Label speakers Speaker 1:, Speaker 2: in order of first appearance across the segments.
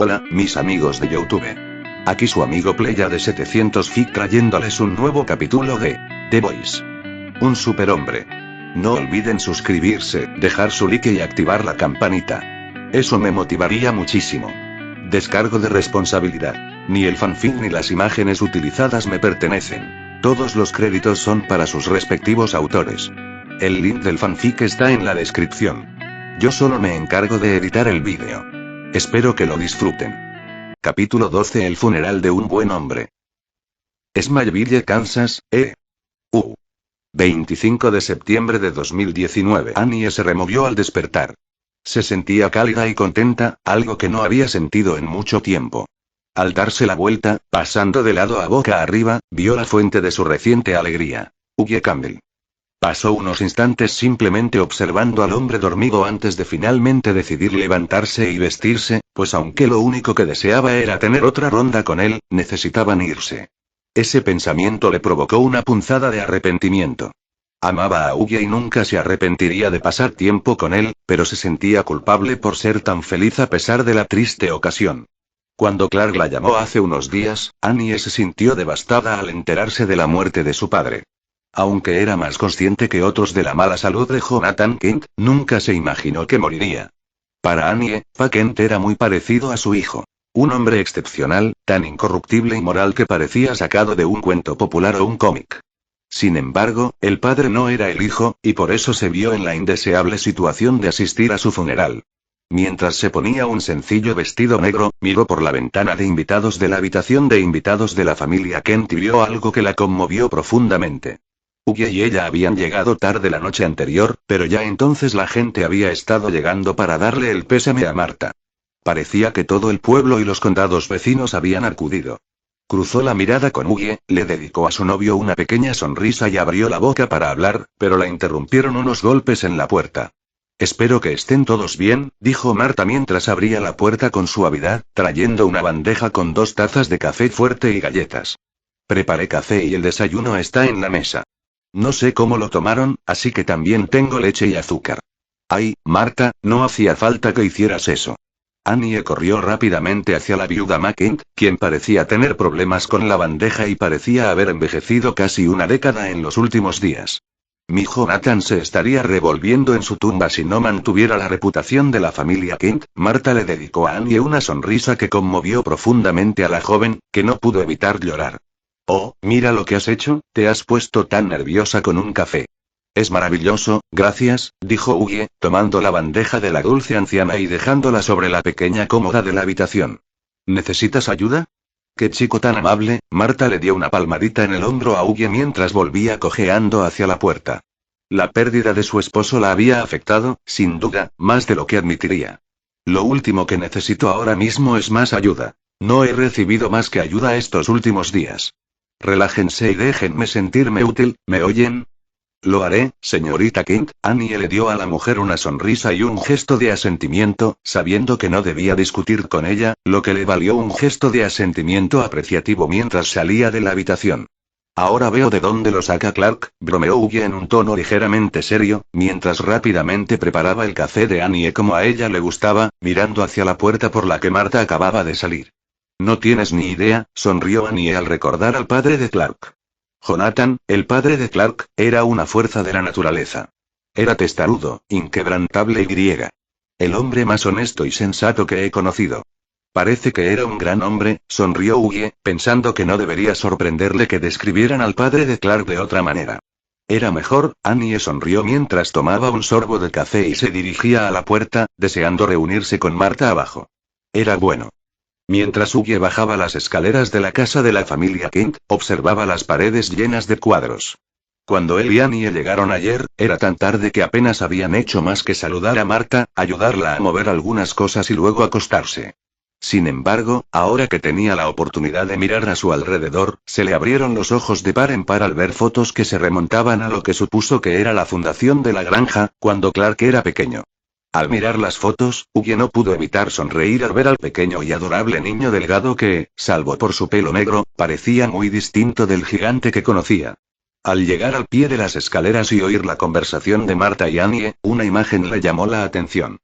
Speaker 1: Hola, mis amigos de YouTube. Aquí su amigo Playa de 700 Feet trayéndoles un nuevo capítulo de The Voice. Un superhombre. No olviden suscribirse, dejar su like y activar la campanita. Eso me motivaría muchísimo. Descargo de responsabilidad. Ni el fanfic ni las imágenes utilizadas me pertenecen. Todos los créditos son para sus respectivos autores. El link del fanfic está en la descripción. Yo solo me encargo de editar el vídeo. Espero que lo disfruten. Capítulo 12. El funeral de un buen hombre. Smallville, Kansas, 25 de septiembre de 2019. Annie se removió al despertar. Se sentía cálida y contenta, algo que no había sentido en mucho tiempo. Al darse la vuelta, pasando de lado a boca arriba, vio la fuente de su reciente alegría. Hugh Campbell. Pasó unos instantes simplemente observando al hombre dormido antes de finalmente decidir levantarse y vestirse, pues aunque lo único que deseaba era tener otra ronda con él, necesitaban irse. Ese pensamiento le provocó una punzada de arrepentimiento. Amaba a Hugh y nunca se arrepentiría de pasar tiempo con él, pero se sentía culpable por ser tan feliz a pesar de la triste ocasión. Cuando Clark la llamó hace unos días, Annie se sintió devastada al enterarse de la muerte de su padre. Aunque era más consciente que otros de la mala salud de Jonathan Kent, nunca se imaginó que moriría. Para Annie, Pa Kent era muy parecido a su hijo. Un hombre excepcional, tan incorruptible y moral que parecía sacado de un cuento popular o un cómic. Sin embargo, el padre no era el hijo, y por eso se vio en la indeseable situación de asistir a su funeral. Mientras se ponía un sencillo vestido negro, miró por la ventana de invitados de la habitación de invitados de la familia Kent y vio algo que la conmovió profundamente. Hugh y ella habían llegado tarde la noche anterior, pero ya entonces la gente había estado llegando para darle el pésame a Marta. Parecía que todo el pueblo y los condados vecinos habían acudido. Cruzó la mirada con Hugh, le dedicó a su novio una pequeña sonrisa y abrió la boca para hablar, pero la interrumpieron unos golpes en la puerta. Espero que estén todos bien, dijo Marta mientras abría la puerta con suavidad, trayendo una bandeja con 2 tazas de café fuerte y galletas. Preparé café y el desayuno está en la mesa. No sé cómo lo tomaron, así que también tengo leche y azúcar. Ay, Marta, no hacía falta que hicieras eso. Annie corrió rápidamente hacia la viuda McKent, quien parecía tener problemas con la bandeja y parecía haber envejecido casi una década en los últimos días. Mi Jonathan se estaría revolviendo en su tumba si no mantuviera la reputación de la familia Kent. Marta le dedicó a Annie una sonrisa que conmovió profundamente a la joven, que no pudo evitar llorar. Oh, mira lo que has hecho, te has puesto tan nerviosa con un café. Es maravilloso, gracias, dijo Hugh, tomando la bandeja de la dulce anciana y dejándola sobre la pequeña cómoda de la habitación. ¿Necesitas ayuda? Qué chico tan amable. Marta le dio una palmadita en el hombro a Hugh mientras volvía cojeando hacia la puerta. La pérdida de su esposo la había afectado, sin duda, más de lo que admitiría. Lo último que necesito ahora mismo es más ayuda. No he recibido más que ayuda estos últimos días. Relájense y déjenme sentirme útil, ¿me oyen? Lo haré, señorita Kent. Annie le dio a la mujer una sonrisa y un gesto de asentimiento, sabiendo que no debía discutir con ella, lo que le valió un gesto de asentimiento apreciativo mientras salía de la habitación. Ahora veo de dónde lo saca Clark, bromeó Hugh en un tono ligeramente serio, mientras rápidamente preparaba el café de Annie como a ella le gustaba, mirando hacia la puerta por la que Marta acababa de salir. No tienes ni idea, sonrió Annie al recordar al padre de Clark. Jonathan, el padre de Clark, era una fuerza de la naturaleza. Era testarudo, inquebrantable y griega. El hombre más honesto y sensato que he conocido. Parece que era un gran hombre, sonrió Hugh, pensando que no debería sorprenderle que describieran al padre de Clark de otra manera. Era mejor. Annie sonrió mientras tomaba un sorbo de café y se dirigía a la puerta, deseando reunirse con Marta abajo. Era bueno. Mientras Hugh bajaba las escaleras de la casa de la familia Kent, observaba las paredes llenas de cuadros. Cuando él y Annie llegaron ayer, era tan tarde que apenas habían hecho más que saludar a Marta, ayudarla a mover algunas cosas y luego acostarse. Sin embargo, ahora que tenía la oportunidad de mirar a su alrededor, se le abrieron los ojos de par en par al ver fotos que se remontaban a lo que supuso que era la fundación de la granja, cuando Clark era pequeño. Al mirar las fotos, Hugh no pudo evitar sonreír al ver al pequeño y adorable niño delgado que, salvo por su pelo negro, parecía muy distinto del gigante que conocía. Al llegar al pie de las escaleras y oír la conversación de Marta y Annie, una imagen le llamó la atención.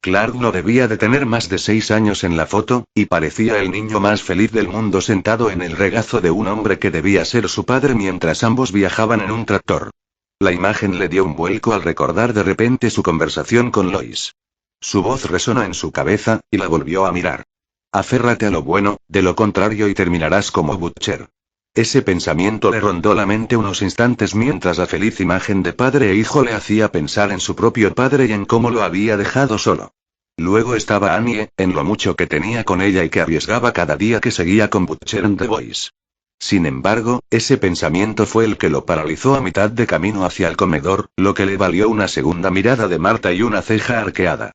Speaker 1: Clark no debía de tener más de 6 años en la foto, y parecía el niño más feliz del mundo sentado en el regazo de un hombre que debía ser su padre mientras ambos viajaban en un tractor. La imagen le dio un vuelco al recordar de repente su conversación con Lois. Su voz resonó en su cabeza, y la volvió a mirar. Aférrate a lo bueno, de lo contrario y terminarás como Butcher. Ese pensamiento le rondó la mente unos instantes mientras la feliz imagen de padre e hijo le hacía pensar en su propio padre y en cómo lo había dejado solo. Luego estaba Annie, en lo mucho que tenía con ella y que arriesgaba cada día que seguía con Butcher and the Boys. Sin embargo, ese pensamiento fue el que lo paralizó a mitad de camino hacia el comedor, lo que le valió una segunda mirada de Marta y una ceja arqueada.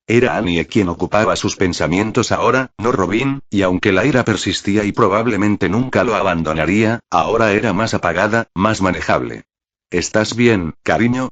Speaker 1: Era Annie quien ocupaba sus pensamientos ahora, no Robin, y aunque la ira persistía y probablemente nunca lo abandonaría, ahora era más apagada, más manejable. ¿Estás bien, cariño?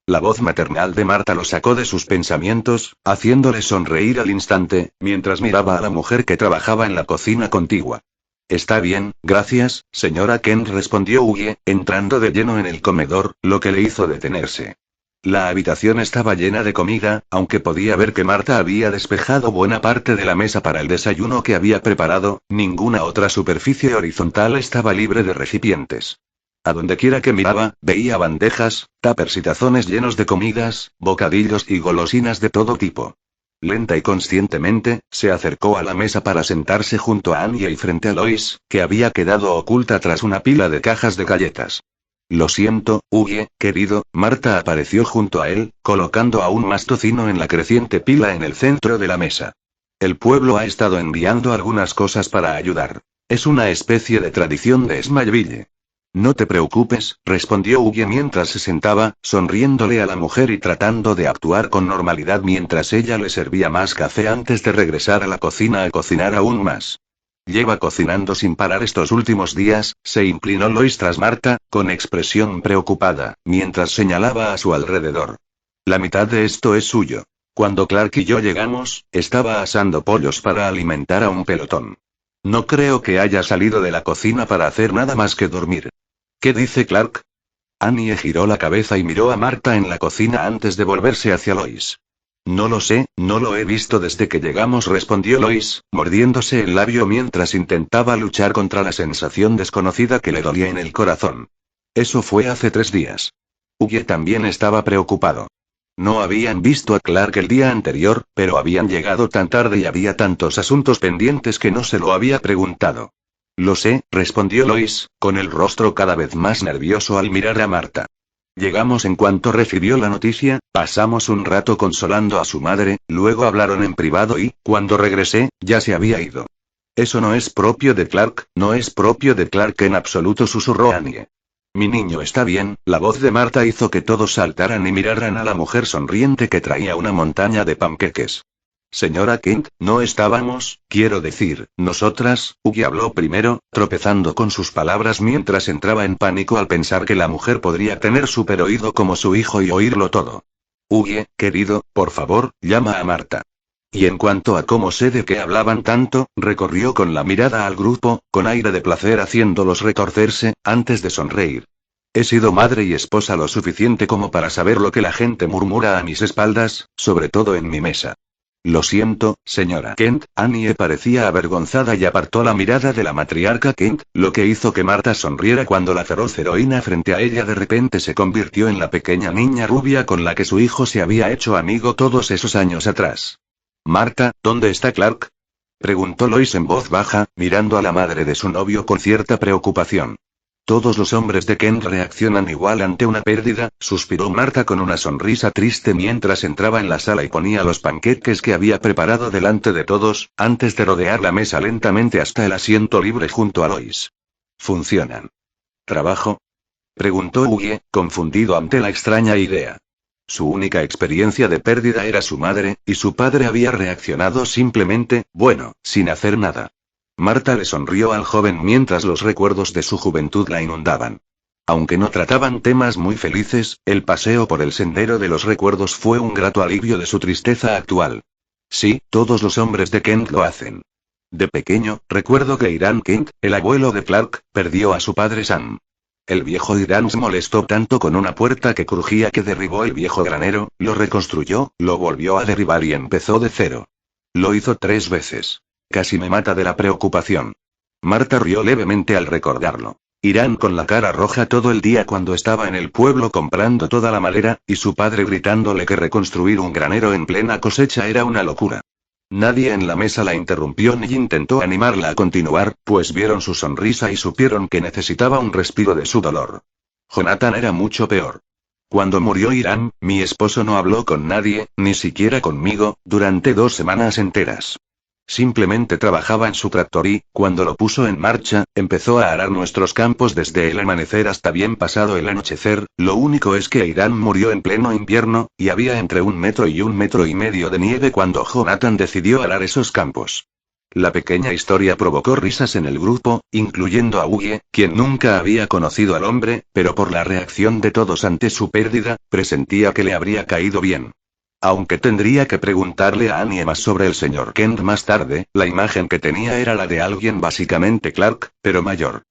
Speaker 1: La voz maternal de Marta lo sacó de sus pensamientos, haciéndole sonreír al instante, mientras miraba a la mujer que trabajaba en la cocina contigua. Está bien, gracias, señora Kent, respondió Hughie, entrando de lleno en el comedor, lo que le hizo detenerse. La habitación estaba llena de comida, aunque podía ver que Marta había despejado buena parte de la mesa para el desayuno que había preparado, ninguna otra superficie horizontal estaba libre de recipientes. A donde quiera que miraba, veía bandejas, tuppers y tazones llenos de comidas, bocadillos y golosinas de todo tipo. Lenta y conscientemente, se acercó a la mesa para sentarse junto a Annie y frente a Lois, que había quedado oculta tras una pila de cajas de galletas. Lo siento, Hughie, querido, Marta apareció junto a él, colocando aún más tocino en la creciente pila en el centro de la mesa. El pueblo ha estado enviando algunas cosas para ayudar. Es una especie de tradición de Smallville. No te preocupes, respondió Hughie mientras se sentaba, sonriéndole a la mujer y tratando de actuar con normalidad mientras ella le servía más café antes de regresar a la cocina a cocinar aún más. Lleva cocinando sin parar estos últimos días, se inclinó Lois tras Marta, con expresión preocupada, mientras señalaba a su alrededor. La mitad de esto es suyo. Cuando Clark y yo llegamos, estaba asando pollos para alimentar a un pelotón. No creo que haya salido de la cocina para hacer nada más que dormir. ¿Qué dice Clark? Annie giró la cabeza y miró a Marta en la cocina antes de volverse hacia Lois. No lo sé, no lo he visto desde que llegamos, respondió Lois, mordiéndose el labio mientras intentaba luchar contra la sensación desconocida que le dolía en el corazón. Eso fue hace 3 días. Hughie también estaba preocupado. No habían visto a Clark el día anterior, pero habían llegado tan tarde y había tantos asuntos pendientes que no se lo había preguntado. Lo sé, respondió Lois, con el rostro cada vez más nervioso al mirar a Marta. Llegamos en cuanto recibió la noticia, pasamos un rato consolando a su madre, luego hablaron en privado y, cuando regresé, ya se había ido. Eso no es propio de Clark, no es propio de Clark en absoluto, susurró Annie. Mi niño está bien, la voz de Marta hizo que todos saltaran y miraran a la mujer sonriente que traía una montaña de panqueques. Señora Kent, no estábamos, quiero decir, nosotras, Hughie habló primero, tropezando con sus palabras mientras entraba en pánico al pensar que la mujer podría tener superoído como su hijo y oírlo todo. Hughie, querido, por favor, llama a Marta. Y en cuanto a cómo sé de qué hablaban tanto, recorrió con la mirada al grupo, con aire de placer haciéndolos retorcerse, antes de sonreír. He sido madre y esposa lo suficiente como para saber lo que la gente murmura a mis espaldas, sobre todo en mi mesa. Lo siento, señora Kent. Annie parecía avergonzada y apartó la mirada de la matriarca Kent, lo que hizo que Marta sonriera cuando la feroz heroína frente a ella de repente se convirtió en la pequeña niña rubia con la que su hijo se había hecho amigo todos esos años atrás. Marta, ¿dónde está Clark? Preguntó Lois en voz baja, mirando a la madre de su novio con cierta preocupación. Todos los hombres de Kent reaccionan igual ante una pérdida, suspiró Marta con una sonrisa triste mientras entraba en la sala y ponía los panqueques que había preparado delante de todos, antes de rodear la mesa lentamente hasta el asiento libre junto a Lois. ¿Funcionan? ¿Trabajo? Preguntó Hughie, confundido ante la extraña idea. Su única experiencia de pérdida era su madre, y su padre había reaccionado simplemente, bueno, sin hacer nada. Marta le sonrió al joven mientras los recuerdos de su juventud la inundaban. Aunque no trataban temas muy felices, el paseo por el sendero de los recuerdos fue un grato alivio de su tristeza actual. Sí, todos los hombres de Kent lo hacen. De pequeño, recuerdo que Hiram Kent, el abuelo de Clark, perdió a su padre Sam. El viejo Irán se molestó tanto con una puerta que crujía que derribó el viejo granero, lo reconstruyó, lo volvió a derribar y empezó de cero. Lo hizo 3 veces. Casi me mata de la preocupación. Marta rió levemente al recordarlo. Irán con la cara roja todo el día cuando estaba en el pueblo comprando toda la madera, y su padre gritándole que reconstruir un granero en plena cosecha era una locura. Nadie en la mesa la interrumpió ni intentó animarla a continuar, pues vieron su sonrisa y supieron que necesitaba un respiro de su dolor. Jonathan era mucho peor. Cuando murió Irán, mi esposo no habló con nadie, ni siquiera conmigo, durante 2 semanas enteras. Simplemente trabajaba en su tractor y, cuando lo puso en marcha, empezó a arar nuestros campos desde el amanecer hasta bien pasado el anochecer. Lo único es que Irán murió en pleno invierno, y había entre 1 metro y 1,5 metros de nieve cuando Jonathan decidió arar esos campos. La pequeña historia provocó risas en el grupo, incluyendo a Huye, quien nunca había conocido al hombre, pero por la reacción de todos ante su pérdida, presentía que le habría caído bien. Aunque tendría que preguntarle a Annie más sobre el señor Kent más tarde, la imagen que tenía era la de alguien básicamente Clark, pero mayor.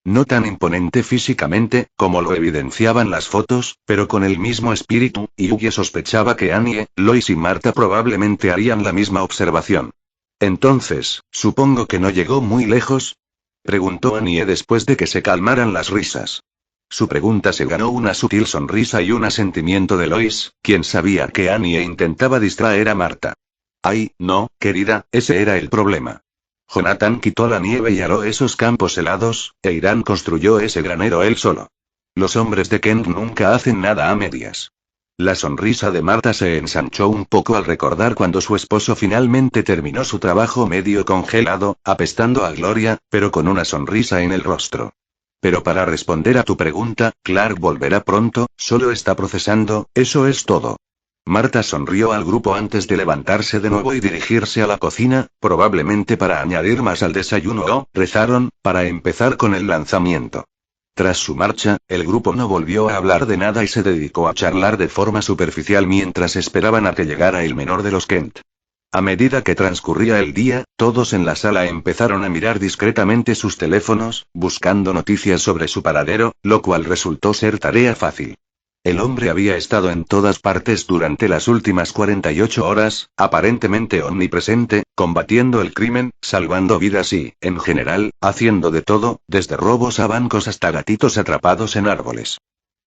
Speaker 1: No tan imponente físicamente, como lo evidenciaban las fotos, pero con el mismo espíritu, y Huye sospechaba que Annie, Lois y Marta probablemente harían la misma observación. Entonces, supongo que no llegó muy lejos, preguntó Annie después de que se calmaran las risas. Su pregunta se ganó una sutil sonrisa y un asentimiento de Lois, quien sabía que Annie intentaba distraer a Marta. Ay, no, querida, ese era el problema. Jonathan quitó la nieve y aró esos campos helados, e Irán construyó ese granero él solo. Los hombres de Kent nunca hacen nada a medias. La sonrisa de Marta se ensanchó un poco al recordar cuando su esposo finalmente terminó su trabajo medio congelado, apestando a gloria, pero con una sonrisa en el rostro. Pero para responder a tu pregunta, Clark volverá pronto, solo está procesando, eso es todo. Marta sonrió al grupo antes de levantarse de nuevo y dirigirse a la cocina, probablemente para añadir más al desayuno o, rezaron, para empezar con el lanzamiento. Tras su marcha, el grupo no volvió a hablar de nada y se dedicó a charlar de forma superficial mientras esperaban a que llegara el menor de los Kent. A medida que transcurría el día, todos en la sala empezaron a mirar discretamente sus teléfonos, buscando noticias sobre su paradero, lo cual resultó ser tarea fácil. El hombre había estado en todas partes durante las últimas 48 horas, aparentemente omnipresente, combatiendo el crimen, salvando vidas y, en general, haciendo de todo, desde robos a bancos hasta gatitos atrapados en árboles.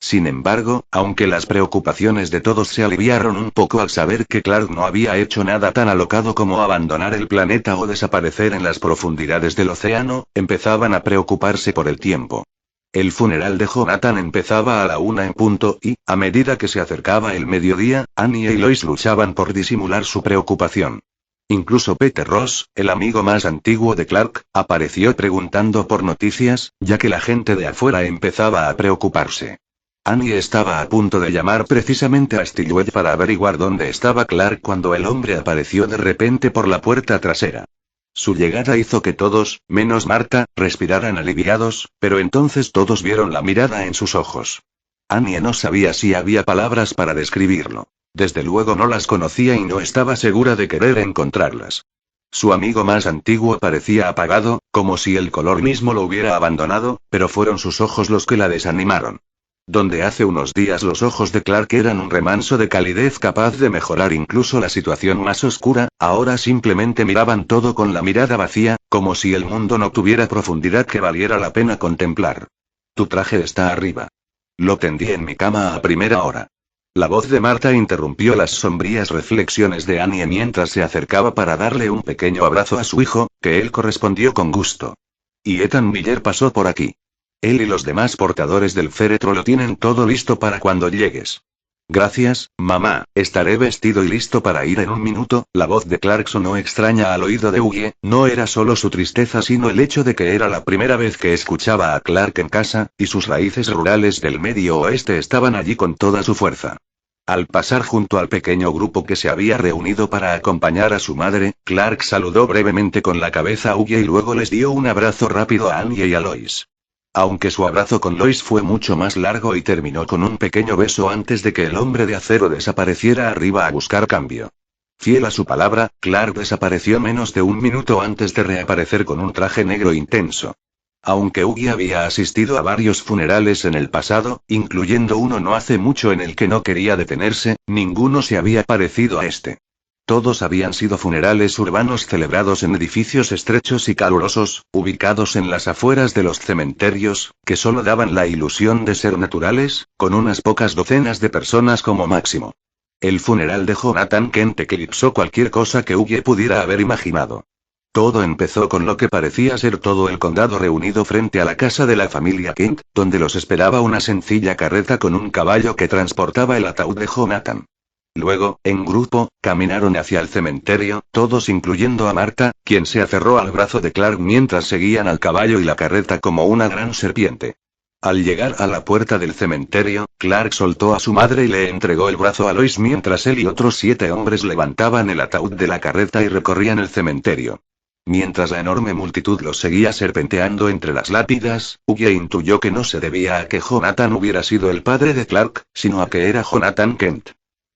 Speaker 1: Sin embargo, aunque las preocupaciones de todos se aliviaron un poco al saber que Clark no había hecho nada tan alocado como abandonar el planeta o desaparecer en las profundidades del océano, empezaban a preocuparse por el tiempo. El funeral de Jonathan empezaba a la 1 en punto y, a medida que se acercaba el mediodía, Annie y Lois luchaban por disimular su preocupación. Incluso Peter Ross, el amigo más antiguo de Clark, apareció preguntando por noticias, ya que la gente de afuera empezaba a preocuparse. Annie estaba a punto de llamar precisamente a Stilwell para averiguar dónde estaba Clark cuando el hombre apareció de repente por la puerta trasera. Su llegada hizo que todos, menos Marta, respiraran aliviados, pero entonces todos vieron la mirada en sus ojos. Annie no sabía si había palabras para describirlo. Desde luego no las conocía y no estaba segura de querer encontrarlas. Su amigo más antiguo parecía apagado, como si el color mismo lo hubiera abandonado, pero fueron sus ojos los que la desanimaron. Donde hace unos días los ojos de Clark eran un remanso de calidez capaz de mejorar incluso la situación más oscura, ahora simplemente miraban todo con la mirada vacía, como si el mundo no tuviera profundidad que valiera la pena contemplar. Tu traje está arriba. Lo tendí en mi cama a primera hora. La voz de Marta interrumpió las sombrías reflexiones de Annie mientras se acercaba para darle un pequeño abrazo a su hijo, que él correspondió con gusto. Y Ethan Miller pasó por aquí. Él y los demás portadores del féretro lo tienen todo listo para cuando llegues. Gracias, mamá, estaré vestido y listo para ir en un minuto. La voz de Clark sonó extraña al oído de Hughie, no era solo su tristeza sino el hecho de que era la primera vez que escuchaba a Clark en casa, y sus raíces rurales del medio oeste estaban allí con toda su fuerza. Al pasar junto al pequeño grupo que se había reunido para acompañar a su madre, Clark saludó brevemente con la cabeza a Hughie y luego les dio un abrazo rápido a Annie y a Lois. Aunque su abrazo con Lois fue mucho más largo y terminó con un pequeño beso antes de que el hombre de acero desapareciera arriba a buscar cambio. Fiel a su palabra, Clark desapareció menos de un minuto antes de reaparecer con un traje negro intenso. Aunque Ugi había asistido a varios funerales en el pasado, incluyendo uno no hace mucho en el que no quería detenerse, ninguno se había parecido a este. Todos habían sido funerales urbanos celebrados en edificios estrechos y calurosos, ubicados en las afueras de los cementerios, que solo daban la ilusión de ser naturales, con unas pocas docenas de personas como máximo. El funeral de Jonathan Kent eclipsó cualquier cosa que Ugi pudiera haber imaginado. Todo empezó con lo que parecía ser todo el condado reunido frente a la casa de la familia Kent, donde los esperaba una sencilla carreta con un caballo que transportaba el ataúd de Jonathan. Luego, en grupo, caminaron hacia el cementerio, todos incluyendo a Marta, quien se aferró al brazo de Clark mientras seguían al caballo y la carreta como una gran serpiente. Al llegar a la puerta del cementerio, Clark soltó a su madre y le entregó el brazo a Lois mientras él y otros 7 hombres levantaban el ataúd de la carreta y recorrían el cementerio. Mientras la enorme multitud los seguía serpenteando entre las lápidas, Ugi intuyó que no se debía a que Jonathan hubiera sido el padre de Clark, sino a que era Jonathan Kent.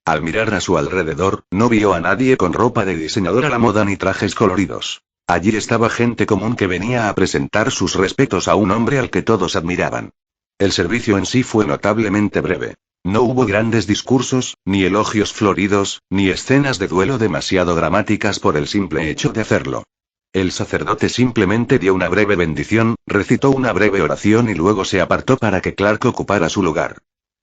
Speaker 1: Al mirar a su alrededor, no vio a nadie con ropa de diseñador a la moda ni trajes coloridos. Allí estaba gente común que venía a presentar sus respetos a un hombre al que todos admiraban. El servicio en sí fue notablemente breve. No hubo grandes discursos, ni elogios floridos, ni escenas de duelo demasiado dramáticas por el simple hecho de hacerlo. El sacerdote simplemente dio una breve bendición, recitó una breve oración y luego se apartó para que Clark ocupara su lugar.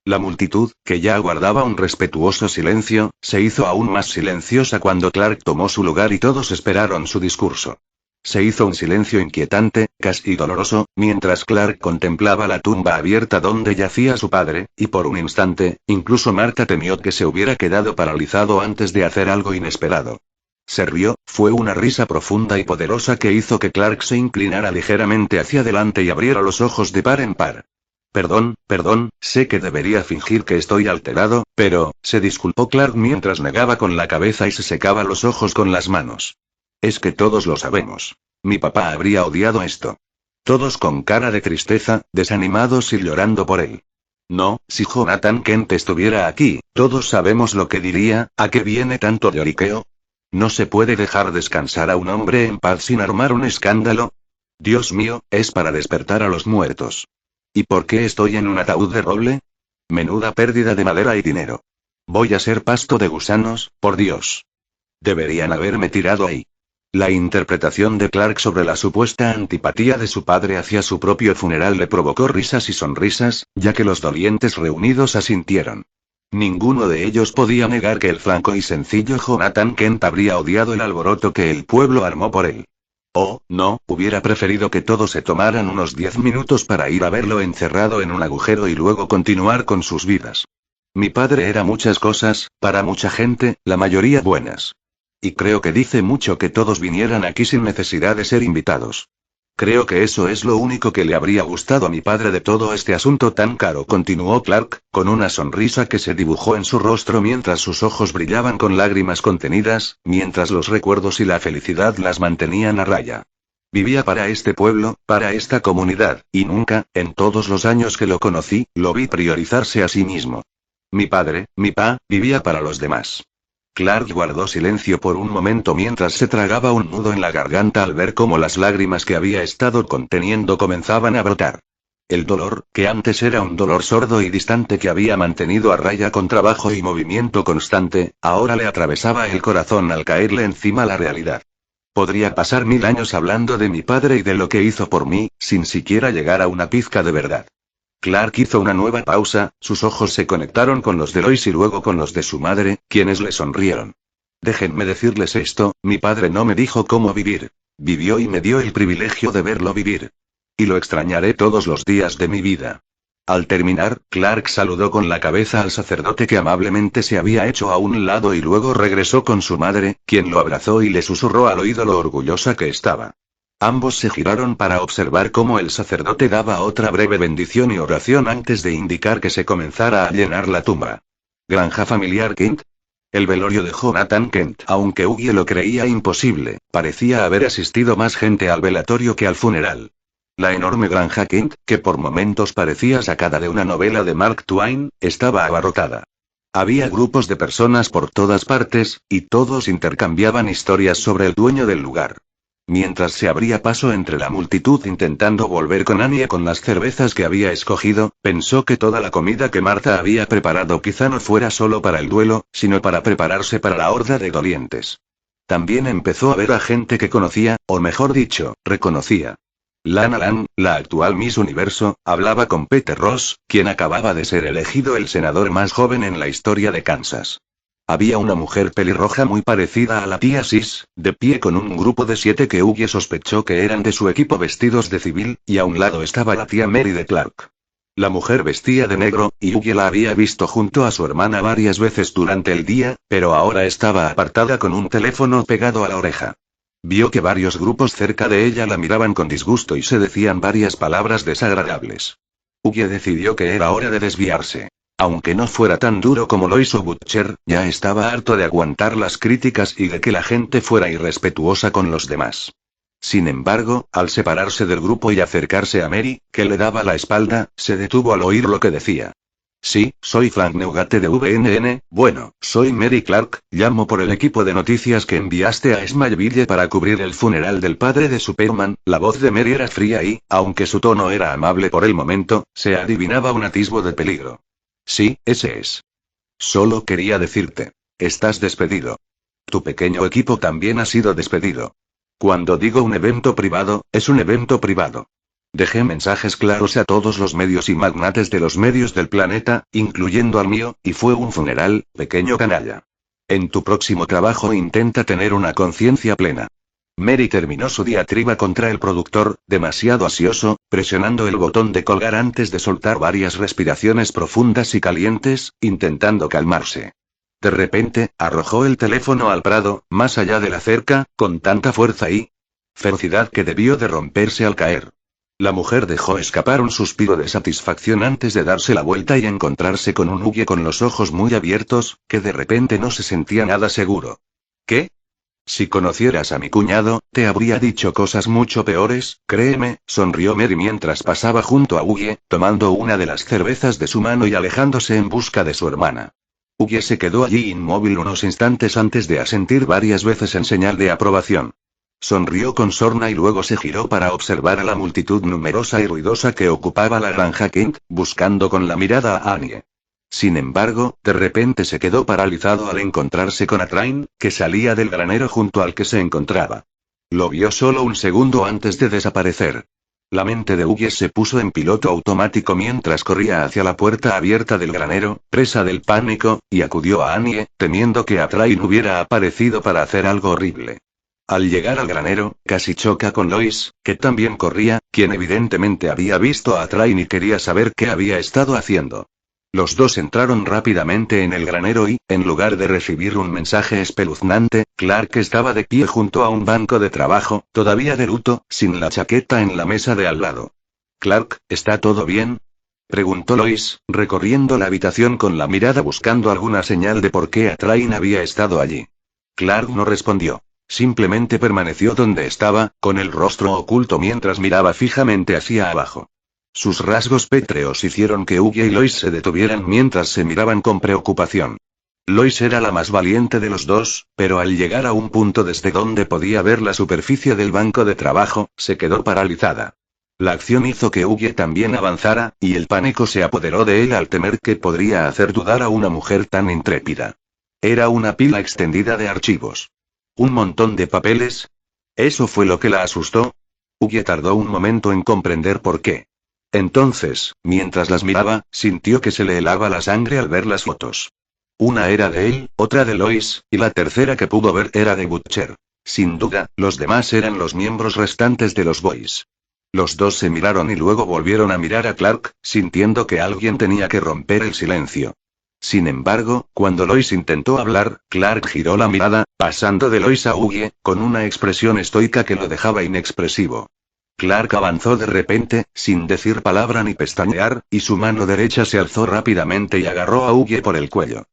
Speaker 1: La multitud, que ya guardaba un respetuoso silencio, se hizo aún más silenciosa cuando Clark tomó su lugar y todos esperaron su discurso. Se hizo un silencio inquietante, casi doloroso, mientras Clark contemplaba la tumba abierta donde yacía su padre, y por un instante, incluso Marta temió que se hubiera quedado paralizado antes de hacer algo inesperado. Se rió, fue una risa profunda y poderosa que hizo que Clark se inclinara ligeramente hacia adelante y abriera los ojos de par en par. Perdón, sé que debería fingir que estoy alterado, pero, se disculpó Clark mientras negaba con la cabeza y se secaba los ojos con las manos. Es que todos lo sabemos. Mi papá habría odiado esto. Todos con cara de tristeza, desanimados y llorando por él. No, si Jonathan Kent estuviera aquí, todos sabemos lo que diría. ¿A qué viene tanto lloriqueo? ¿No se puede dejar descansar a un hombre en paz sin armar un escándalo? Dios mío, es para despertar a los muertos. ¿Y por qué estoy en un ataúd de roble? Menuda pérdida de madera y dinero. Voy a ser pasto de gusanos, por Dios. Deberían haberme tirado ahí. La interpretación de Clark sobre la supuesta antipatía de su padre hacia su propio funeral le provocó risas y sonrisas, ya que los dolientes reunidos asintieron. Ninguno de ellos podía negar que el franco y sencillo Jonathan Kent habría odiado el alboroto que el pueblo armó por él. Oh, no, hubiera preferido que todos se tomaran unos 10 minutos para ir a verlo encerrado en un agujero y luego continuar con sus vidas. Mi padre era muchas cosas, para mucha gente, la mayoría buenas. Y creo que dice mucho que todos vinieran aquí sin necesidad de ser invitados. Creo que eso es lo único que le habría gustado a mi padre de todo este asunto tan caro, continuó Clark, con una sonrisa que se dibujó en su rostro mientras sus ojos brillaban con lágrimas contenidas, mientras los recuerdos y la felicidad las mantenían a raya. Vivía para este pueblo, para esta comunidad, y nunca, en todos los años que lo conocí, lo vi priorizarse a sí mismo. Mi padre, vivía para los demás. Clark guardó silencio por un momento mientras se tragaba un nudo en la garganta al ver cómo las lágrimas que había estado conteniendo comenzaban a brotar. El dolor, que antes era un dolor sordo y distante que había mantenido a raya con trabajo y movimiento constante, ahora le atravesaba el corazón al caerle encima la realidad. Podría pasar 1000 años hablando de mi padre y de lo que hizo por mí, sin siquiera llegar a una pizca de verdad. Clark hizo una nueva pausa, sus ojos se conectaron con los de Lois y luego con los de su madre, quienes le sonrieron. Déjenme decirles esto, mi padre no me dijo cómo vivir. Vivió y me dio el privilegio de verlo vivir. Y lo extrañaré todos los días de mi vida. Al terminar, Clark saludó con la cabeza al sacerdote que amablemente se había hecho a un lado y luego regresó con su madre, quien lo abrazó y le susurró al oído lo orgullosa que estaba. Ambos se giraron para observar cómo el sacerdote daba otra breve bendición y oración antes de indicar que se comenzara a llenar la tumba. ¿Granja familiar Kent? El velorio de Jonathan Kent. Aunque Ugi lo creía imposible, parecía haber asistido más gente al velatorio que al funeral. La enorme granja Kent, que por momentos parecía sacada de una novela de Mark Twain, estaba abarrotada. Había grupos de personas por todas partes, y todos intercambiaban historias sobre el dueño del lugar. Mientras se abría paso entre la multitud intentando volver con Annie con las cervezas que había escogido, pensó que toda la comida que Marta había preparado quizá no fuera solo para el duelo, sino para prepararse para la horda de dolientes. También empezó a ver a gente que conocía, o mejor dicho, reconocía. Lana Lang, la actual Miss Universo, hablaba con Peter Ross, quien acababa de ser elegido el senador más joven en la historia de Kansas. Había una mujer pelirroja muy parecida a la tía Sis, de pie con un grupo de 7 que Hughie sospechó que eran de su equipo vestidos de civil, y a un lado estaba la tía Mary de Clark. La mujer vestía de negro, y Hughie la había visto junto a su hermana varias veces durante el día, pero ahora estaba apartada con un teléfono pegado a la oreja. Vio que varios grupos cerca de ella la miraban con disgusto y se decían varias palabras desagradables. Hughie decidió que era hora de desviarse. Aunque no fuera tan duro como lo hizo Butcher, ya estaba harto de aguantar las críticas y de que la gente fuera irrespetuosa con los demás. Sin embargo, al separarse del grupo y acercarse a Mary, que le daba la espalda, se detuvo al oír lo que decía. Sí, soy Frank Neugate de VNN, bueno, soy Mary Clark, llamo por el equipo de noticias que enviaste a Smallville para cubrir el funeral del padre de Superman. La voz de Mary era fría y, aunque su tono era amable por el momento, se adivinaba un atisbo de peligro. Sí, ese es. Solo quería decirte. Estás despedido. Tu pequeño equipo también ha sido despedido. Cuando digo un evento privado, es un evento privado. Dejé mensajes claros a todos los medios y magnates de los medios del planeta, incluyendo al mío, y fue un funeral, pequeño canalla. En tu próximo trabajo intenta tener una conciencia plena. Mary terminó su diatriba contra el productor, demasiado ansioso, presionando el botón de colgar antes de soltar varias respiraciones profundas y calientes, intentando calmarse. De repente, arrojó el teléfono al prado, más allá de la cerca, con tanta fuerza y ferocidad que debió de romperse al caer. La mujer dejó escapar un suspiro de satisfacción antes de darse la vuelta y encontrarse con un Hughie con los ojos muy abiertos, que de repente no se sentía nada seguro. ¿Qué? Si conocieras a mi cuñado, te habría dicho cosas mucho peores, créeme, sonrió Mary mientras pasaba junto a Hughie, tomando una de las cervezas de su mano y alejándose en busca de su hermana. Hughie se quedó allí inmóvil unos instantes antes de asentir varias veces en señal de aprobación. Sonrió con sorna y luego se giró para observar a la multitud numerosa y ruidosa que ocupaba la granja Kent, buscando con la mirada a Annie. Sin embargo, de repente se quedó paralizado al encontrarse con Atrain, que salía del granero junto al que se encontraba. Lo vio solo un segundo antes de desaparecer. La mente de Hughie se puso en piloto automático mientras corría hacia la puerta abierta del granero, presa del pánico, y acudió a Annie, temiendo que Atrain hubiera aparecido para hacer algo horrible. Al llegar al granero, casi choca con Lois, que también corría, quien evidentemente había visto a Atrain y quería saber qué había estado haciendo. Los dos entraron rápidamente en el granero y, en lugar de recibir un mensaje espeluznante, Clark estaba de pie junto a un banco de trabajo, todavía de luto, sin la chaqueta en la mesa de al lado. «Clark, ¿está todo bien?», preguntó Lois, recorriendo la habitación con la mirada buscando alguna señal de por qué Atrain había estado allí. Clark no respondió. Simplemente permaneció donde estaba, con el rostro oculto mientras miraba fijamente hacia abajo. Sus rasgos pétreos hicieron que Hughie y Lois se detuvieran mientras se miraban con preocupación. Lois era la más valiente de los dos, pero al llegar a un punto desde donde podía ver la superficie del banco de trabajo, se quedó paralizada. La acción hizo que Hughie también avanzara, y el pánico se apoderó de él al temer que podría hacer dudar a una mujer tan intrépida. Era una pila extendida de archivos. ¿Un montón de papeles? ¿Eso fue lo que la asustó? Hughie tardó un momento en comprender por qué. Entonces, mientras las miraba, sintió que se le helaba la sangre al ver las fotos. Una era de él, otra de Lois, y la tercera que pudo ver era de Butcher. Sin duda, los demás eran los miembros restantes de los Boys. Los dos se miraron y luego volvieron a mirar a Clark, sintiendo que alguien tenía que romper el silencio. Sin embargo, cuando Lois intentó hablar, Clark giró la mirada, pasando de Lois a Hughie, con una expresión estoica que lo dejaba inexpresivo. Clark avanzó de repente, sin decir palabra ni pestañear, y su mano derecha se alzó rápidamente y agarró a Hughie por el cuello.